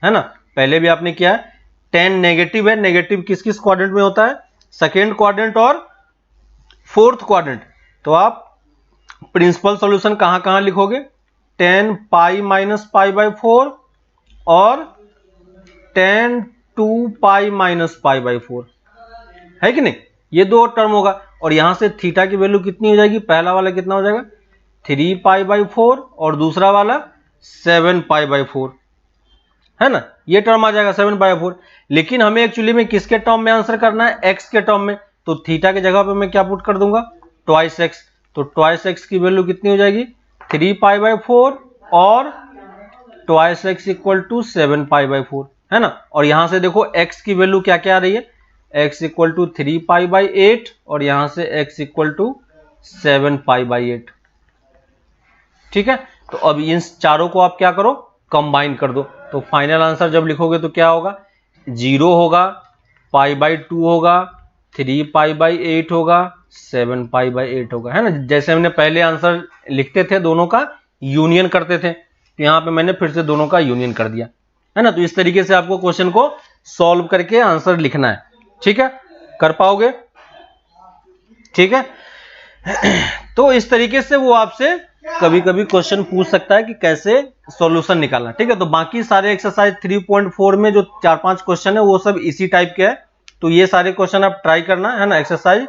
[SPEAKER 1] है ना, पहले भी आपने किया है। tan नेगेटिव है, नेगेटिव किस किस क्वाड्रेंट में होता है, सेकेंड क्वाड्रेंट और फोर्थ क्वाड्रेंट। तो आप प्रिंसिपल सॉल्यूशन कहां कहां लिखोगे, tan pi minus pi by 4 और tan 2 pi minus pi by 4, है कि नहीं, ये दो टर्म होगा। और यहां से थीटा की वैल्यू कितनी हो जाएगी, पहला वाला कितना हो जाएगा, 3 पाई बाई 4 और दूसरा वाला 7 पाई बाई 4, है ना, ये टर्म आ जाएगा 7 पाई 4। लेकिन हमें एक्चुअली में किसके टर्म में आंसर करना है, x के टर्म में। तो थीटा की जगह पे मैं क्या पुट कर दूंगा, ट्वाइस x। तो ट्वाइस x की वैल्यू कितनी हो जाएगी, 3 पाई बाई 4 और twice x equal to 7 pi by 4, है ना। और यहां से देखो x की वैल्यू क्या क्या आ रही है, x equal to 3 pi by 8 और यहां से x equal to 7 pi by 8। ठीक है, तो अब इन चारों को आप क्या करो, कंबाइन कर दो। तो फाइनल आंसर जब लिखोगे तो क्या होगा, 0 होगा, π/2 होगा, 3π/8 होगा, 7π/8 होगा, है ना। जैसे हमने पहले आंसर लिखते थे दोनों का यूनियन करते थे, तो यहाँ पे मैंने फिर से दोनों का यूनियन कर दिया, है ना। तो इस तरीके से आपको क्वेश्चन को सॉल्व करके आंसर लिखना है, ठीक है, कर पाओगे, ठीक है। तो इस तरीके से वो आपसे कभी कभी क्वेश्चन पूछ सकता है कि कैसे सॉल्यूशन निकालना, ठीक है। तो बाकी सारे एक्सरसाइज 3.4 में जो 4-5 क्वेश्चन है वो सब इसी टाइप के है, तो ये सारे क्वेश्चन आप ट्राई करना, है ना। एक्सरसाइज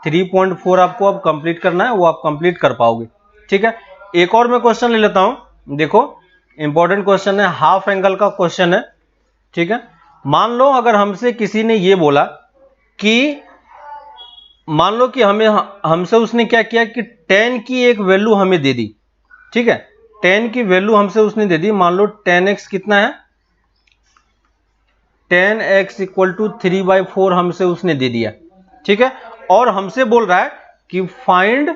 [SPEAKER 1] 3.4 आपको अब कंप्लीट करना है, वो आप कंप्लीट कर पाओगे, ठीक है। एक और मैं क्वेश्चन ले लेता हूं, देखो इंपॉर्टेंट क्वेश्चन है, हाफ एंगल का क्वेश्चन है, ठीक है। मान लो अगर हमसे किसी ने ये बोला कि, मान लो कि हमसे उसने क्या किया कि 10 की एक वैल्यू हमें दे दी, ठीक है, 10 की वैल्यू हमसे उसने दे दी। मान लो 10x कितना है, 10x = 3/4 हमसे उसने दे दिया, ठीक है। और हमसे बोल रहा है कि फाइंड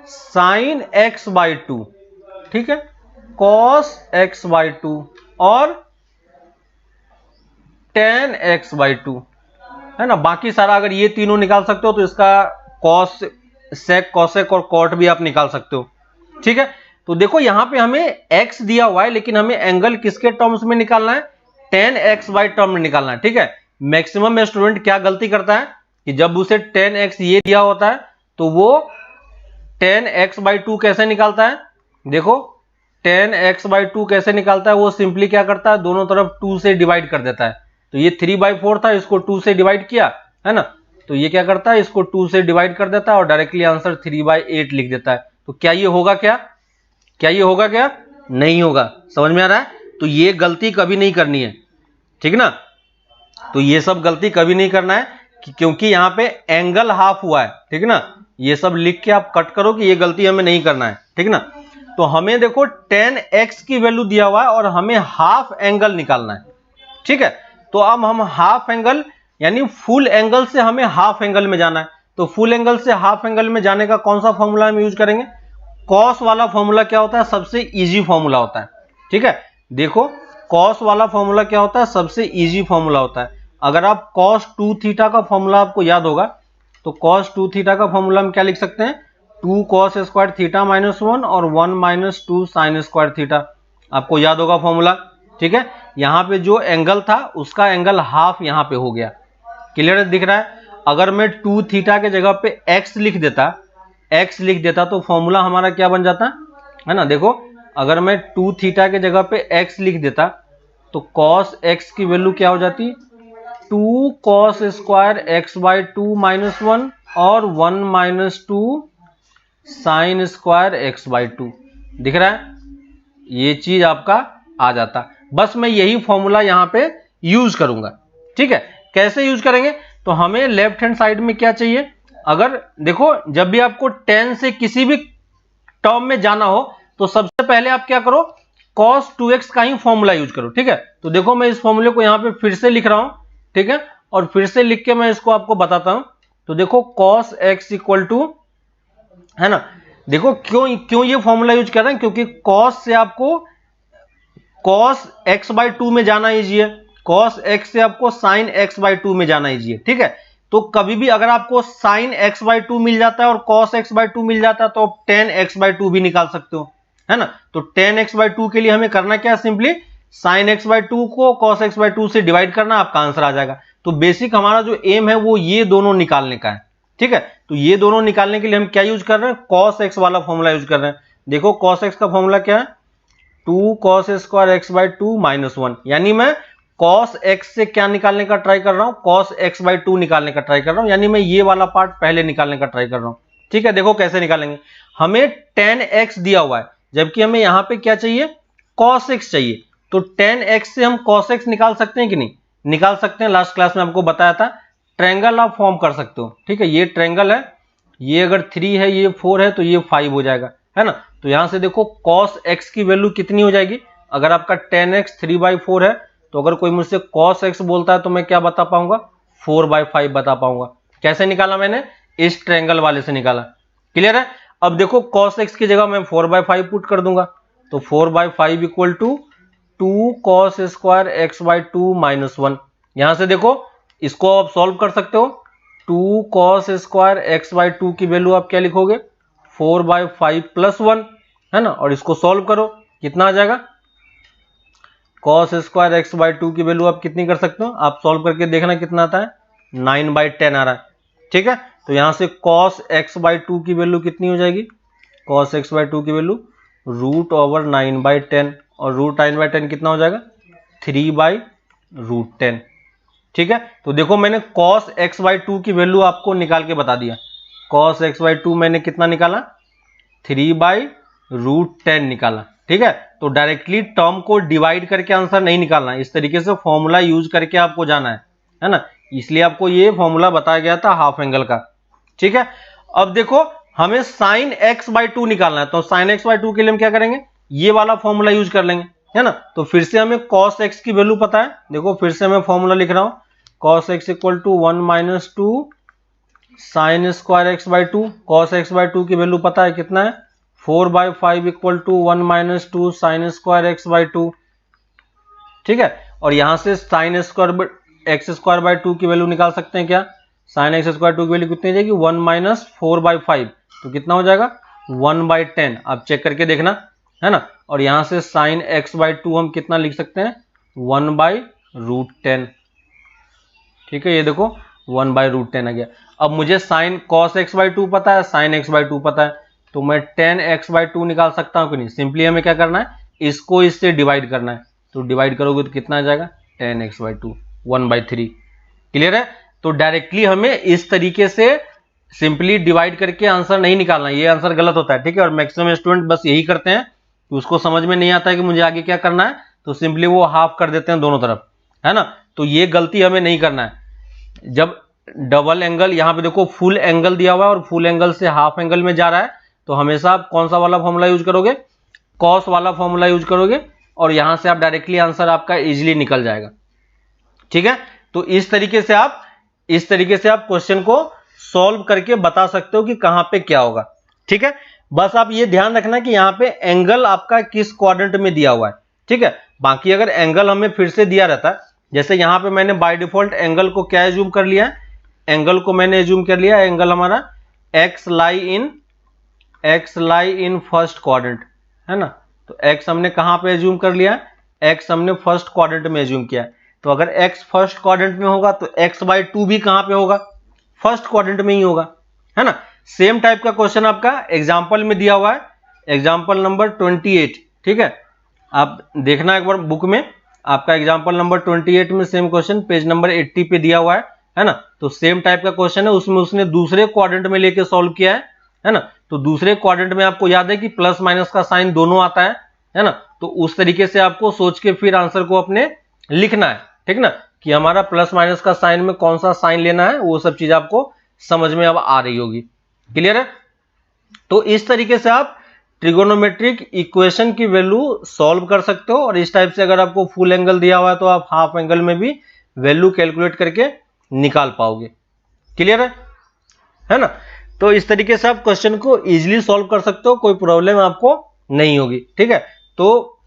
[SPEAKER 1] sin x/2, ठीक है, cos x/2 और tan x/2, है ना। बाकी सारा अगर ये तीनों निकाल सकते हो तो इसका कॉस, सेक, कॉसेक और कॉट भी आप निकाल सकते हो, ठीक है। तो देखो यहां पे हमें x दिया हुआ है, लेकिन हमें एंगल किसके टर्म्स में निकालना है, tan x बाई टर्म में निकालना है, ठीक है। मैक्सिमम स्टूडेंट क्या गलती करता है कि जब उसे tan x ये दिया होता है तो वो tan x/2 कैसे निकालता है, देखो tan x/2 कैसे निकालता है, वो सिंपली क्या करता है, दोनों तरफ 2 से डिवाइड कर देता है। तो ये 3/4 था, इसको 2 से डिवाइड किया, है ना। तो ये क्या करता है, इसको 2 से डिवाइड कर देता है और डायरेक्टली आंसर 3/8 लिख देता है। तो क्या ये होगा, क्या ये होगा, क्या नहीं होगा, समझ में आ रहा है। तो ये गलती कभी नहीं करनी है, ठीक ना। तो ये सब गलती कभी नहीं करना है क्योंकि यहाँ पे एंगल हाफ हुआ है, ठीक ना। ये सब लिख के आप कट करो कि ये गलती हमें नहीं करना है, ठीक ना। तो हमें देखो tan x की वैल्यू दिया हुआ है और हमें हाफ एंगल निकालना है, ठीक है। तो अब हम हाफ एंगल यानी फुल एंगल से हमें हाफ एंगल में जाना है। तो फुल एंगल से हाफ एंगल में जाने का कौन सा फॉर्मूला हम यूज करेंगे, कॉस वाला फॉर्मूला क्या होता है, सबसे इजी फॉर्मूला होता है, ठीक है। देखो कॉस वाला फॉर्मूला क्या होता है, सबसे इजी फॉर्मूला होता है। अगर आप cos 2θ का फॉर्मूला आपको याद होगा तो cos 2θ का फॉर्मूला हम क्या लिख सकते हैं, 2 cos स्क्वायर थीटा माइनस 1 और 1 माइनस 2 साइन स्क्वायर थीटा, आपको याद होगा फॉर्मूला, ठीक है। यहां पे जो एंगल था उसका एंगल हाफ यहां पे हो गया, क्लियर दिख रहा है। अगर मैं 2θ के जगह पे x लिख देता तो फॉर्मूला हमारा क्या बन जाता है ना। देखो अगर मैं 2θ के जगह पे x लिख देता तो cos x की वैल्यू क्या हो जाती, 2 cos स्क्वायर x/2 माइनस 1 और 1 माइनस 2 साइन स्क्वायर x/2, दिख रहा है, ये चीज आपका आ जाता। बस मैं यही फॉर्मूला यहां पे यूज करूंगा, ठीक है। कैसे यूज करेंगे, तो हमें लेफ्ट हैंड साइड में क्या चाहिए, अगर देखो जब भी आपको tan से किसी भी टर्म में जाना हो तो सबसे पहले आप क्या करो, cos 2x का ही फॉर्मूला यूज करो, ठीक है। तो देखो मैं इस फॉर्मूले को यहां पे फिर से लिख रहा हूं, ठीक है, और फिर से लिख के मैं इसको आपको बताता हूं। तो देखो cos x इक्वल टू, है ना, देखो क्यों ये फॉर्मूला यूज कर रहे हैं, क्योंकि cos से आपको cos x/2 में जाना इजी है, cos x से आपको sin x/2 में जाना इजी है, ठीक है। तो कभी भी अगर आपको sin x/2 मिल जाता है और cos x/2 मिल जाता है तो आप tan x/2 भी निकाल सकते हो, है ना। तो tan x/2 के लिए हमें करना क्या है, सिंपली sin x/2 को cos x/2 से डिवाइड करना, आपका आंसर आ जाएगा। तो बेसिक हमारा जो एम है वो ये दोनों निकालने का है, ठीक है। तो ये दोनों निकालने के लिए हम क्या यूज कर रहे हैं, cos x वाला फॉर्मूला यूज कर रहे हैं। देखो cos x का फॉर्मूला क्या है, 2 cos स्क्वायर x/2 माइनस 1, यानी मैं cos x से क्या निकालने का ट्राई कर रहा हूं, cos x/2 निकालने का ट्राई कर रहा हूं, यानी मैं ये वाला पार्ट पहले निकालने का ट्राई कर रहा हूं, ठीक है। देखो कैसे निकालेंगे, हमें tan x दिया हुआ है जबकि हमें यहां पे क्या चाहिए, cos x चाहिए। तो tan x से हम cos x निकाल सकते हैं कि नहीं, निकाल सकते हैं। लास्ट क्लास में आपको बताया था, ट्रायंगल आप फॉर्म कर सकते हो, ठीक है। ये ट्रायंगल है, ये अगर 3 है, ये 4 है, तो ये 5 हो जाएगा, है ना। तो यहां से देखो cos x की वैल्यू कितनी हो जाएगी, अगर आपका tan x 3/4 है तो अगर कोई मुझसे cos x बोलता है तो मैं क्या बता पाऊंगा, 4/5 बता पाऊंगा। कैसे निकाला मैंने, इस ट्रायंगल वाले से निकाला, क्लियर है। अब देखो cos x की जगह मैं 4/5 पुट कर दूंगा, तो 4/5 equal to 2 cos square x/2 minus 1। यहां से देखो इसको आप सॉल्व कर सकते हो। 2 cos स्क्वायर x/2 की वैल्यू आप क्या लिखोगे 4/5 प्लस 1, है ना, और इसको सॉल्व करो कितना आ जाएगा cos स्क्वायर x/2 की वैल्यू आप कितनी कर सकते हो, आप सॉल्व करके देखना कितना आता है 9/10 आ रहा है। ठीक है, तो यहां से cos x/2 की वैल्यू कितनी हो जाएगी, cos x/2 की वैल्यू √9/10, और √9/10 कितना हो जाएगा 3/√10। ठीक है, तो देखो मैंने cos x/2 की वैल्यू आपको निकाल के बता दिया। cos x/2 मैंने कितना निकाला 3/√10 निकाला। ठीक है, तो डायरेक्टली टर्म को डिवाइड करके आंसर नहीं निकालना, इस तरीके से फॉर्मूला यूज करके आपको जाना है ना, इसलिए आपको ये फॉर्मूला बताया गया था हाफ एंगल का। ठीक है, अब देखो हमें sin x/2 निकालना है, तो sin x/2 के लिए हम क्या करेंगे, ये वाला फॉर्मूला यूज कर लेंगे, है ना। तो फिर से हमें cos x की वैल्यू पता है, देखो फिर से मैं फॉर्मूला लिख रहा हूं, cos x equal to 1 - 2 sin square x/2। cos x/2 की वैल्यू पता है कितना है 4/5 equal to 1 - 2 sin square x/2। ठीक है, और यहां से sin स्क्वायर x² की वैल्यू निकाल सकते हैं क्या, sin x² की वैल्यू कितनी हो जाएगी 1 - 4/5, तो कितना हो जाएगा 1/10, आप चेक करके देखना, है ना। और यहां से sin x/2 हम कितना लिख सकते हैं 1/√10। ठीक है, ये देखो 1/√10 आ गया। अब मुझे sin cos x/2 पता है, sin x/2 पता है, तो मैं tan x/2 निकाल सकता हूं कि नहीं, सिंपली हमें क्या करना है इसको इससे डिवाइड करना है, तो डिवाइड करोगे तो कितना आ जाएगा tan x/2 1/3। क्लियर है, तो डायरेक्टली हमें इस तरीके से सिंपली डिवाइड करके आंसर नहीं निकालना, ये आंसर गलत होता है। ठीक है, और मैक्सिमम स्टूडेंट बस यही करते हैं कि उसको समझ में नहीं आता है कि मुझे आगे क्या करना है, तो सिंपली वो हाफ कर देते हैं दोनों तरफ, है ना। तो ये गलती हमें नहीं करना है। जब डबल एंगल, यहां पे देखो फुल एंगल दिया हुआ है और फुल एंगल से हाफ एंगल में जा रहा है, तो हमेशा आप कौन सा वाला फॉर्मूला यूज करोगे, कॉस वाला फॉर्मूला यूज करोगे, और यहां से आप डायरेक्टली आंसर आपका इजीली निकल जाएगा। ठीक है, तो इस तरीके से आप क्वेश्चन को सॉल्व करके बता सकते हो कि कहां पे क्या होगा। ठीक है, बस आप ये ध्यान रखना कि यहां पे एंगल आपका किस क्वाड्रेंट में दिया हुआ है। ठीक है, बाकी अगर एंगल हमें फिर से दिया रहता है, जैसे यहां पे मैंने बाय डिफॉल्ट एंगल को क्या एज्यूम कर लिया है, एंगल को मैंने एज्यूम कर लिया एंगल हमारा x lie in first quadrant, है ना। तो x हमने कहां पे एज्यूम कर लिया, x हमने फर्स्ट क्वाड्रेंट में एज्यूम किया। तो अगर x फर्स्ट क्वाड्रेंट में होगा तो x/2 भी कहां पे होगा, फर्स्ट क्वाड्रेंट में ही होगा, है ना। सेम टाइप का क्वेश्चन आपका एग्जांपल में दिया हुआ है, एग्जांपल नंबर 28। ठीक है, आप देखना एक बार बुक में, आपका एग्जांपल नंबर 28 में सेम क्वेश्चन पेज नंबर 80 पे दिया हुआ है ना। तो सेम टाइप का क्वेश्चन है, उसमें उसने दूसरे क्वाड्रेंट में लेके सॉल्व किया है ना। तो दूसरे क्वाड्रेंट में आपको याद है कि प्लस माइनस का साइन दोनों आता है ना। तो उस तरीके से आपको सोच के फिर आंसर को अपने लिखना है, ठीक ना, कि हमारा प्लस माइनस का साइन में कौन सा साइन लेना है, वो सब चीज आपको समझ में अब आ रही होगी। क्लियर है, तो इस तरीके से आप ट्रिगोनोमेट्रिक इक्वेशन की वैल्यू सॉल्व कर सकते हो। और इस टाइप से अगर आपको फुल एंगल दिया हुआ है तो आप हाफ एंगल में भी वैल्यू कैलकुलेट करके निकाल पाओगे। क्लियर है ना। तो इस तरीके से आप क्वेश्चन को इजीली सॉल्व कर सकते हो, कोई प्रॉब्लम आपको नहीं होगी। ठीक है, तो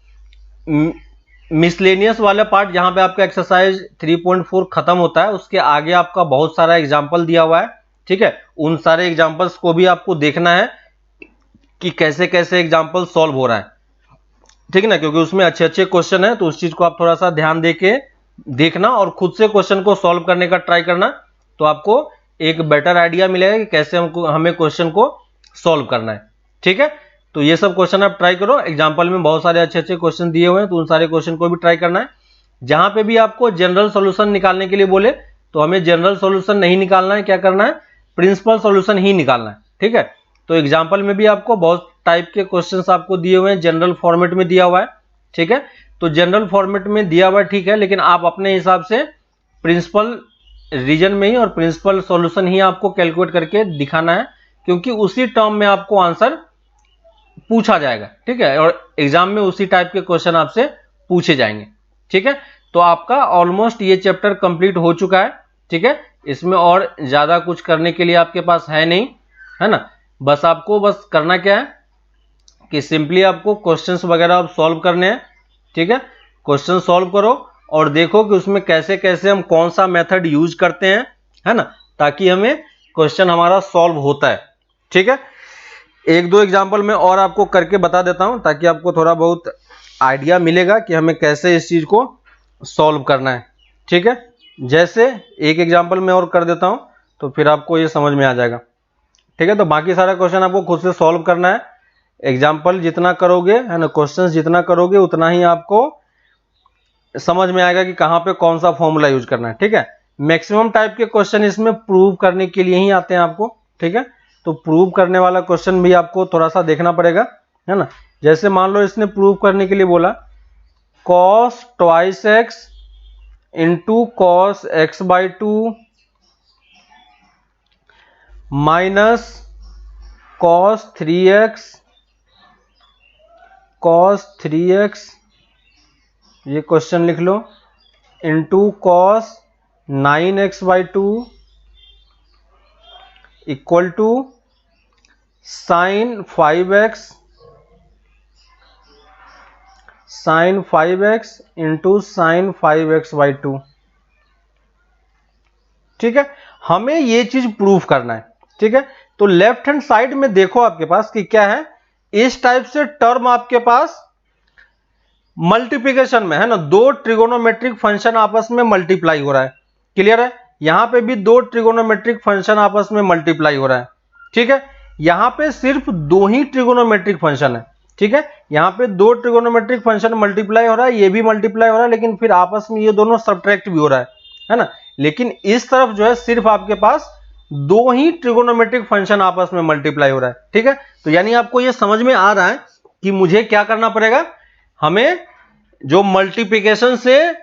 [SPEAKER 1] मिसलेनियस वाला पार्ट जहां पे आपका एक्सरसाइज 3.4 खत्म होता है, उसके आगे आपका बहुत सारा एग्जाम्पल दिया हुआ है। ठीक है, उन सारे एग्जाम्पल्स को भी आपको देखना है कि कैसे कैसे एग्जाम्पल सॉल्व हो रहा है, ठीक है ना, क्योंकि उसमें अच्छे अच्छे क्वेश्चन है। तो उस चीज को आप थोड़ा सा ध्यान देके देखना और खुद से क्वेश्चन को सॉल्व करने का ट्राई करना, तो आपको एक बेटर आइडिया मिलेगा कि कैसे हमें क्वेश्चन को सॉल्व करना है। ठीक है, तो ये सब क्वेश्चन आप ट्राई करो, एग्जाम्पल में बहुत सारे अच्छे अच्छे क्वेश्चन दिए हुए हैं, तो उन सारे क्वेश्चन को भी ट्राई करना है। जहां पे भी आपको जनरल सॉल्यूशन निकालने के लिए बोले तो हमें जनरल सॉल्यूशन नहीं निकालना है, क्या करना है, प्रिंसिपल सॉल्यूशन ही निकालना है। ठीक है, तो एग्जाम्पल में भी आपको बहुत टाइप के क्वेश्चंस आपको दिए हुए हैं, जनरल फॉर्मेट में दिया हुआ है। ठीक है, तो जनरल फॉर्मेट में दिया हुआ है, ठीक है, लेकिन आप अपने हिसाब से प्रिंसिपल रीजन में ही और प्रिंसिपल सॉल्यूशन ही आपको कैलकुलेट करके दिखाना है, क्योंकि उसी टर्म में आपको आंसर पूछा जाएगा। ठीक है, और एग्जाम में उसी टाइप के क्वेश्चन आपसे पूछे जाएंगे। ठीक है, तो आपका ऑलमोस्ट ये चैप्टर कंप्लीट हो चुका है। ठीक है, इसमें और ज्यादा कुछ करने के लिए आपके पास है नहीं, है ना। बस आपको बस करना क्या है, कि सिंपली आपको क्वेश्चंस वगैरह आप सॉल्व करने हैं, ठीक है। क्वेश्चन सॉल्व करो और देखो कि उसमें कैसे कैसे हम कौन सा मेथड यूज करते हैं, है ना, ताकि हमें क्वेश्चन हमारा सॉल्व होता है, ठीक है। एक दो एग्जांपल मैं और आपको करके बता देता हूं ताकि आपको थोड़ा बहुत आइडिया मिलेगा कि हमें कैसे इस चीज को सॉल्व करना है, ठीक है। जैसे एक एग्जांपल मैं और कर देता हूं तो फिर आपको ये समझ में आ जाएगा, ठीक है। तो बाकी सारा क्वेश्चन आपको खुद से सॉल्व करना है। एग्जाम्पल जितना करोगे, है ना, क्वेश्चन जितना करोगे उतना ही आपको समझ में आएगा कि कहां पे कौन सा फॉर्मूला यूज करना है, ठीक है। मैक्सिमम टाइप के क्वेश्चन इसमें प्रूव करने के लिए ही आते हैं आपको, ठीक है। तो प्रूव करने वाला क्वेश्चन भी आपको थोड़ा सा देखना पड़ेगा, है ना। जैसे मान लो इसने प्रूव करने के लिए बोला cos twice x into cos x by two minus cos three x, ये क्वेश्चन लिख लो, into cos 9x by two equal to sine 5x into sine 5x by two, ठीक है। हमें ये चीज प्रूफ करना है, ठीक है। तो लेफ्ट हैंड साइड में देखो आपके पास कि क्या है, इस टाइप से टर्म आपके पास मल्टीप्लिकेशन में है ना, दो ट्रिगोनोमेट्रिक फंक्शन आपस में मल्टीप्लाई हो रहा है, क्लियर है। यहां पे भी दो ट्रिगोनोमेट्रिक फंक्शन आपस में मल्टीप्लाई हो रहा है, ठीक है। यहां पे सिर्फ दो ही ट्रिगोनोमेट्रिक फंक्शन है, ठीक है। यहां पे दो ट्रिगोनोमेट्रिक फंक्शन मल्टीप्लाई हो रहा है, ये भी मल्टीप्लाई हो रहा है, लेकिन फिर आपस में ये दोनों सब्ट्रैक्ट भी हो रहा है ना। लेकिन इस तरफ जो है सिर्फ आपके पास दो ही ट्रिगोनोमेट्रिक फंक्शन आपस में मल्टीप्लाई हो रहा है, ठीक है। तो यानी आपको ये समझ में आ रहा है कि मुझे क्या करना पड़ेगा, हमें जो मल्टीप्लिकेशन से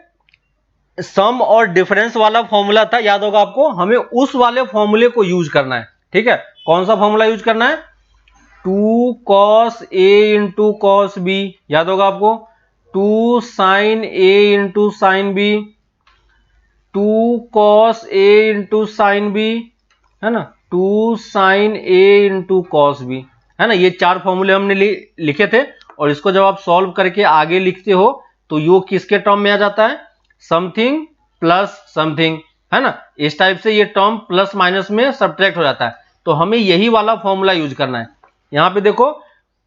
[SPEAKER 1] सम और डिफरेंस वाला फॉर्मूला था, याद होगा आपको, हमें उस वाले फॉर्मूले को यूज करना है, ठीक है। कौन सा फॉर्मूला यूज करना है, 2 cos a into cos B, याद होगा आपको, 2 sin a into sine B, 2 cos a into sine B, है ना, 2 sin a into cos B, है ना। ये चार फॉर्मूले हमने लिखे थे और इसको जब आप सॉल्व करके आगे लिखते हो तो ये किसके टर्म में आ जाता है, समथिंग प्लस समथिंग, है ना। इस टाइप से ये टर्म प्लस माइनस में सब्ट्रैक्ट हो जाता है। तो हमें यही वाला फॉर्मूला यूज करना है। यहां पे देखो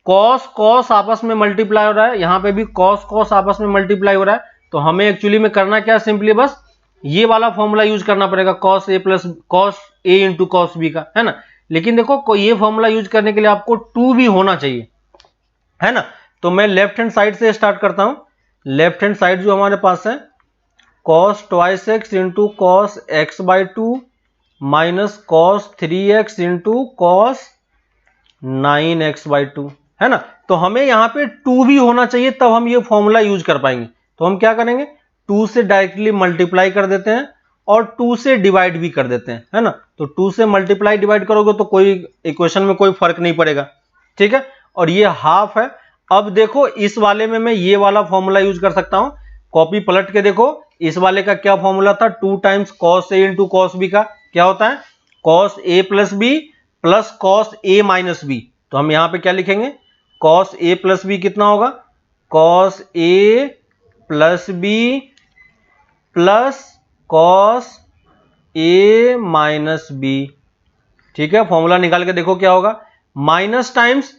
[SPEAKER 1] कॉस कॉस आपस में मल्टीप्लाई हो रहा है, यहां पे भी कॉस कॉस आपस में मल्टीप्लाई हो रहा है। तो हमें एक्चुअली में करना क्या है, सिंपली बस ये वाला फॉर्मूला यूज करना पड़ेगा, cos A plus cos A into cos B का, है ना। लेकिन देखो ये फॉर्मूला यूज करने के लिए आपको 2 भी होना चाहिए, है ना। तो मैं लेफ्ट हैंड साइड से स्टार्ट करता हूं। लेफ्ट हैंड साइड जो हमारे पास है, cos twice x into cos x by two minus cos 3x into cos 9x by to, है ना। तो हमें यहां पे 2 भी होना चाहिए, तब हम ये फॉर्मूला यूज कर पाएंगे। तो हम क्या करेंगे, 2 से डायरेक्टली मल्टीप्लाई कर देते हैं और 2 से डिवाइड भी कर देते हैं, है ना। तो 2 से मल्टीप्लाई डिवाइड करोगे तो कोई इक्वेशन में कोई फर्क नहीं पड़ेगा, ठीक है। और ये हाफ है। अब देखो इस वाले में मैं ये वाला फॉर्मूला यूज कर सकता हूं, कॉपी पलट के देखो, इस वाले का क्या फॉर्मूला था, 2 times cos A into cos B का क्या होता है, cos A plus B plus cos A minus B. तो हम यहां पे क्या लिखेंगे, कॉस ए प्लस बी कितना होगा, cos A plus B plus cos A minus B, ठीक है। फॉर्मूला निकाल के देखो क्या होगा, minus times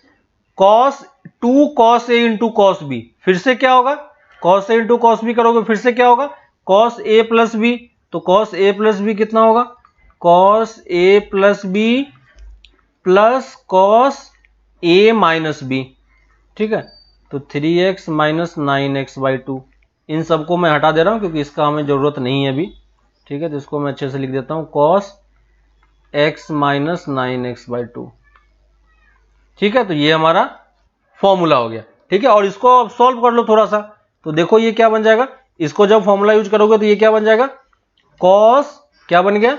[SPEAKER 1] cos 2 cos A into cos B, फिर से क्या होगा, cos A into cos B करोगे फिर से क्या होगा, कॉस ए प्लस बी। तो कॉस ए प्लस बी कितना होगा, cos A plus B plus cos A minus B, ठीक है। तो 3x minus 9x by to, इन सबको मैं हटा दे रहा हूं क्योंकि इसका हमें जरूरत नहीं है अभी, ठीक है। तो इसको मैं अच्छे से लिख देता हूं, cos x minus 9x by two, ठीक है। तो ये हमारा फॉर्मूला हो गया, ठीक है। और इसको अब सॉल्व कर लो थोड़ा सा, तो देखो ये क्या बन जाएगा, इसको जब फॉर्मूला यूज करोगे तो ये क्या बन जाएगा, कॉस क्या बन गया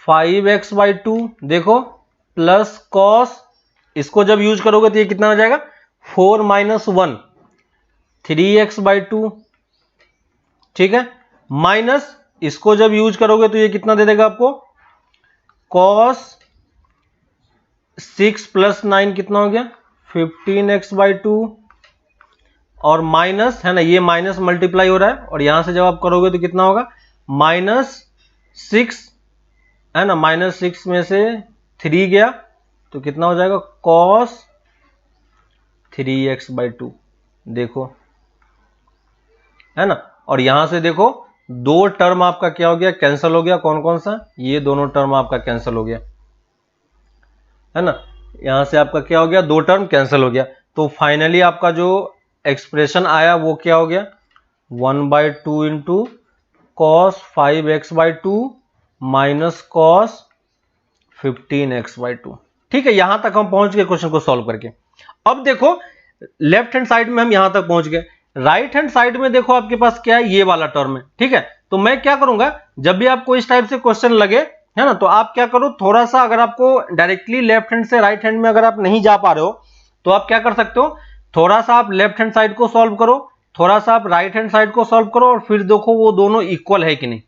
[SPEAKER 1] 5x बाई टू, देखो प्लस कॉस, इसको जब यूज करोगे तो ये कितना हो जाएगा 4 माइनस 1 3x बाई टू, ठीक है। माइनस इसको जब यूज करोगे तो ये कितना दे देगा आपको, कॉस 6 प्लस 9 कितना हो गया 15x/2 और माइनस है ना, ये माइनस मल्टीप्लाई हो रहा है और यहां से जब आप करोगे तो कितना होगा -6 है ना, -6 में से 3 गया तो कितना हो जाएगा cos 3x/2। देखो है ना, और यहां से देखो दो टर्म आपका क्या हो गया, कैंसिल हो गया। कौन कौन सा, ये दोनों टर्म आपका कैंसिल हो गया है ना, यहां से आपका क्या हो गया, दो टर्म कैंसिल हो गया। तो फाइनली आपका जो एक्सप्रेशन आया वो क्या हो गया 1/2 into cos 5x/2 minus cos 15x/2। ठीक है, यहां तक हम पहुंच गए क्वेश्चन को सॉल्व करके। अब देखो लेफ्ट हैंड साइड में हम यहां तक पहुंच गए, राइट हैंड साइड में देखो आपके पास क्या है, ये वाला टर्म है। ठीक है, तो मैं क्या करूंगा, जब भी आपको इस टाइप से क्वेश्चन लगे है ना, तो आप क्या करो, थोड़ा सा अगर आपको डायरेक्टली लेफ्ट हैंड से राइट हैंड में अगर आप नहीं जा पा रहे हो तो आप क्या कर सकते हो, थोड़ा सा आप लेफ्ट हैंड साइड को सॉल्व करो, थोड़ा सा आप राइट हैंड साइड को सॉल्व करो और फिर देखो वो दोनों इक्वल है कि नहीं,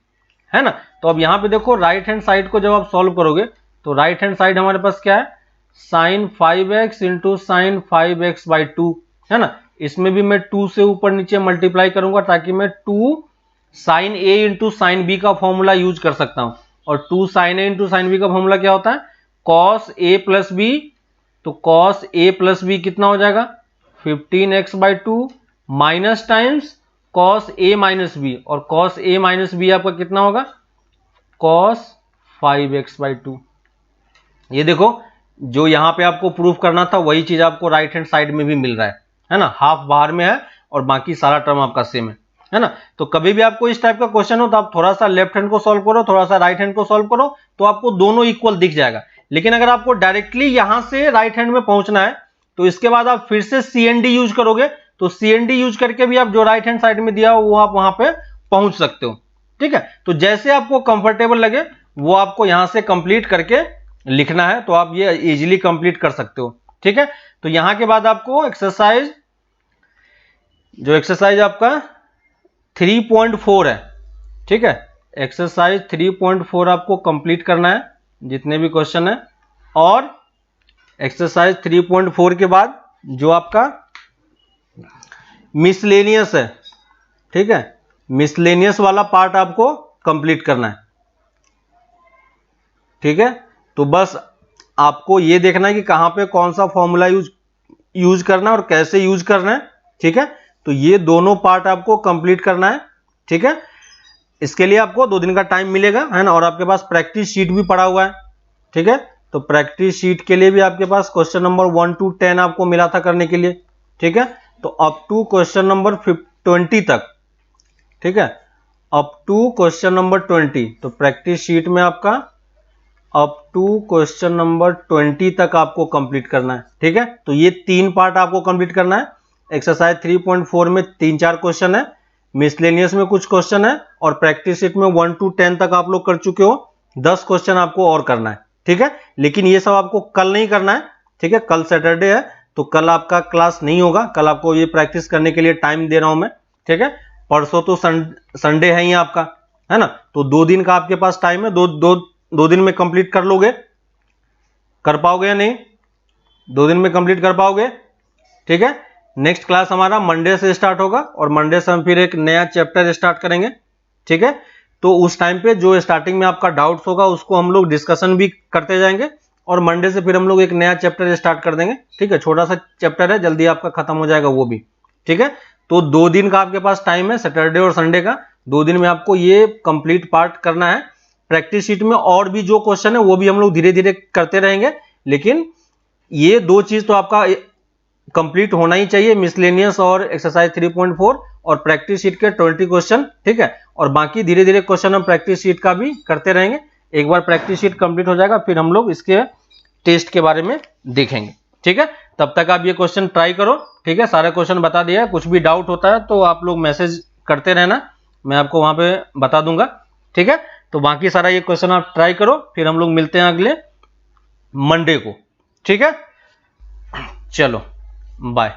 [SPEAKER 1] है ना। तो अब यहां पे देखो राइट हैंड साइड को जब आप सॉल्व करोगे तो राइट हैंड साइड हमारे पास क्या है sin 5x into sin 5x/2 है ना, इसमें भी मैं 2 से ऊपर नीचे मल्टीप्लाई करूंगा ताकि मैं 2 sin a into sin b का फॉर्मूला यूज कर सकता हूं। और 2 sin a into sin b का फॉर्मूला क्या होता है cos a प्लस b, तो cos a प्लस b कितना हो जाएगा 15x/2 minus times cos a minus b, और cos a माइनस b आपका कितना होगा cos 5x/2। ये देखो जो यहां पे आपको प्रूफ करना था वही चीज आपको राइट हैंड साइड में भी मिल रहा है ना, हाफ बाहर में है और बाकी सारा टर्म आपका सेम है ना। तो कभी भी आपको इस टाइप का क्वेश्चन हो तो आप थोड़ा सा लेफ्ट हैंड को सॉल्व करो, थोड़ा सा राइट हैंड को सॉल्व करो, तो आपको दोनों इक्वल दिख जाएगा। लेकिन अगर आपको डायरेक्टली यहां से राइट हैंड में पहुंचना है तो इसके बाद आप फिर से CND यूज करोगे, तो CND यूज करके भी आप जो राइट हैंड साइड में दिया हो वो आप वहां पे पहुंच सकते हो। ठीक है, तो जैसे आपको कंफर्टेबल लगे वो आपको यहां से कंप्लीट करके लिखना है, तो आप ये इजीली कंप्लीट कर सकते हो। ठीक है, तो यहां के बाद आपको एक्सरसाइज, जो एक्सरसाइज आपका 3.4 है, ठीक है, एक्सरसाइज 3.4 आपको कंप्लीट करना है जितने भी क्वेश्चन है। और एक्सरसाइज 3.4 के बाद जो आपका मिसलेनियस है, ठीक है, मिसलेनियस वाला पार्ट आपको कंप्लीट करना है। ठीक है, तो बस आपको ये देखना है कि कहां पे कौन सा फॉर्मूला यूज करना है और कैसे यूज करना है। ठीक है, तो ये दोनों पार्ट आपको कंप्लीट करना है। ठीक है, इसके लिए आपको 2 दिन का टाइम मिलेगा, है ना, और आपके पास प्रैक्टिस शीट भी पड़ा हुआ है। ठीक है, तो प्रैक्टिस शीट के लिए भी आपके पास क्वेश्चन नंबर 1 to 10 आपको मिला था करने के लिए। ठीक है, तो अप टू क्वेश्चन नंबर 20 तक, ठीक है, अप टू क्वेश्चन नंबर 20, तो प्रैक्टिस शीट में आपका अप टू क्वेश्चन नंबर 20 तक आपको कंप्लीट करना है। ठीक है, तो ये 3 पार्ट आपको कंप्लीट करना है। एक्सरसाइज 3.4 में 3-4 क्वेश्चन है, मिसलेनियस में कुछ क्वेश्चन है, और प्रैक्टिस शीट में 1 to 10 तक आप लोग कर चुके हो। 10 क्वेश्चन आपको और करना है। ठीक है, लेकिन ये सब आपको कल नहीं करना है। ठीक है, कल सैटरडे है तो कल आपका क्लास नहीं होगा, कल आपको ये प्रैक्टिस करने के लिए टाइम दे रहा हूं मैं। ठीक है, परसों तो संडे है ही आपका, है ना, तो 2 दिन का आपके पास टाइम है। दो दिन में कंप्लीट कर लोगे, कर पाओगे या नहीं, 2 दिन में कंप्लीट कर पाओगे। ठीक है, नेक्स्ट क्लास हमारा मंडे से स्टार्ट होगा और मंडे से हम फिर एक नया चैप्टर स्टार्ट करेंगे। ठीक है, तो उस टाइम पे जो स्टार्टिंग में आपका डाउट्स होगा उसको हम लोग डिस्कशन भी करते जाएंगे, और मंडे से फिर हम लोग एक नया चैप्टर स्टार्ट कर देंगे। ठीक है, छोटा सा चैप्टर है, जल्दी आपका खत्म हो जाएगा वो भी। ठीक है, तो 2 दिन का आपके पास टाइम है, सैटरडे और संडे का। 2 दिन में आपको ये कंप्लीट पार्ट करना है। प्रैक्टिस शीट में और भी जो क्वेश्चन है वो भी हम लोग धीरे धीरे करते रहेंगे, लेकिन ये 2 चीज तो आपका कंप्लीट होना ही चाहिए, मिसलेनियस और एक्सरसाइज 3.4 और प्रैक्टिस शीट के 20 क्वेश्चन। ठीक है, और बाकी धीरे धीरे क्वेश्चन हम प्रैक्टिस शीट का भी करते रहेंगे। एक बार प्रैक्टिस शीट कंप्लीट हो जाएगा फिर हम लोग इसके टेस्ट के बारे में देखेंगे। ठीक है, तब तक आप ये क्वेश्चन ट्राई करो। ठीक है, सारे क्वेश्चन बता दिया है, कुछ भी डाउट होता है तो आप लोग मैसेज करते रहना, मैं आपको वहां पे बता दूंगा। ठीक है, तो बाकी सारा ये क्वेश्चन आप ट्राई करो, फिर हम लोग मिलते हैं अगले मंडे को। ठीक है, चलो बाय।